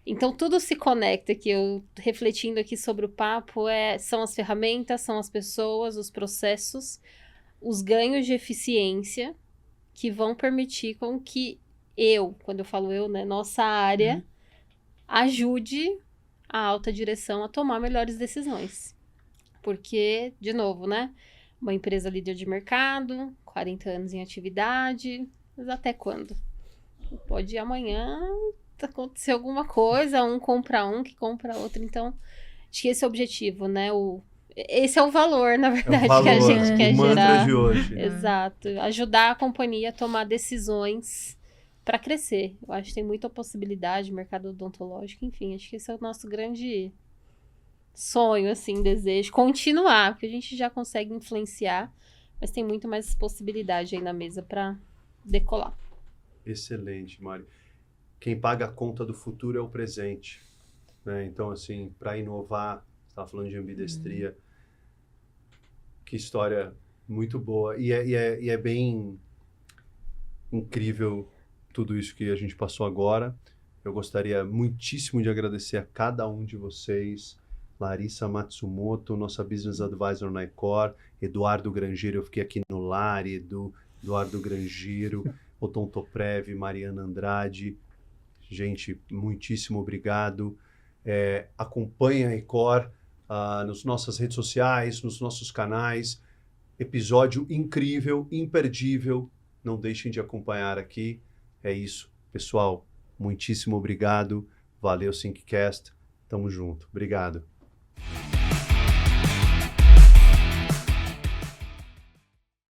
Então, tudo se conecta aqui. Eu refletindo aqui sobre o papo, são as ferramentas, são as pessoas, os processos, os ganhos de eficiência que vão permitir com que quando eu falo eu, né, nossa área, ajude a alta direção a tomar melhores decisões. Porque, de novo, né, uma empresa líder de mercado, 40 anos em atividade, mas até quando? Pode ir amanhã acontecer alguma coisa, um compra um que compra outro. Então, acho que esse é o objetivo, né? Esse é o valor, na verdade, valor, que a gente quer o mantra gerar. de hoje. Exato. Ajudar a companhia a tomar decisões para crescer. Eu acho que tem muita possibilidade, mercado odontológico, enfim, acho que esse é o nosso grande sonho, assim, desejo. Continuar, porque a gente já consegue influenciar, mas tem muito mais possibilidade aí na mesa para decolar. Excelente, Mari. Quem paga a conta do futuro é o presente, né? Então, assim, para inovar, você estava falando de ambidestria, que história muito boa. E é bem incrível tudo isso que a gente passou agora. Eu gostaria muitíssimo de agradecer a cada um de vocês, Larissa Matsumoto, nossa Business Advisor na Icor, Eduardo Grangeiro, eu fiquei aqui no Lari, Eduardo Grangeiro, Odontoprev, Mariana Andrade. Gente, muitíssimo obrigado. Acompanhe a Icor nas nossas redes sociais, nos nossos canais. Episódio incrível, imperdível. Não deixem de acompanhar aqui. É isso. Pessoal, muitíssimo obrigado. Valeu, Syncast. Tamo junto. Obrigado.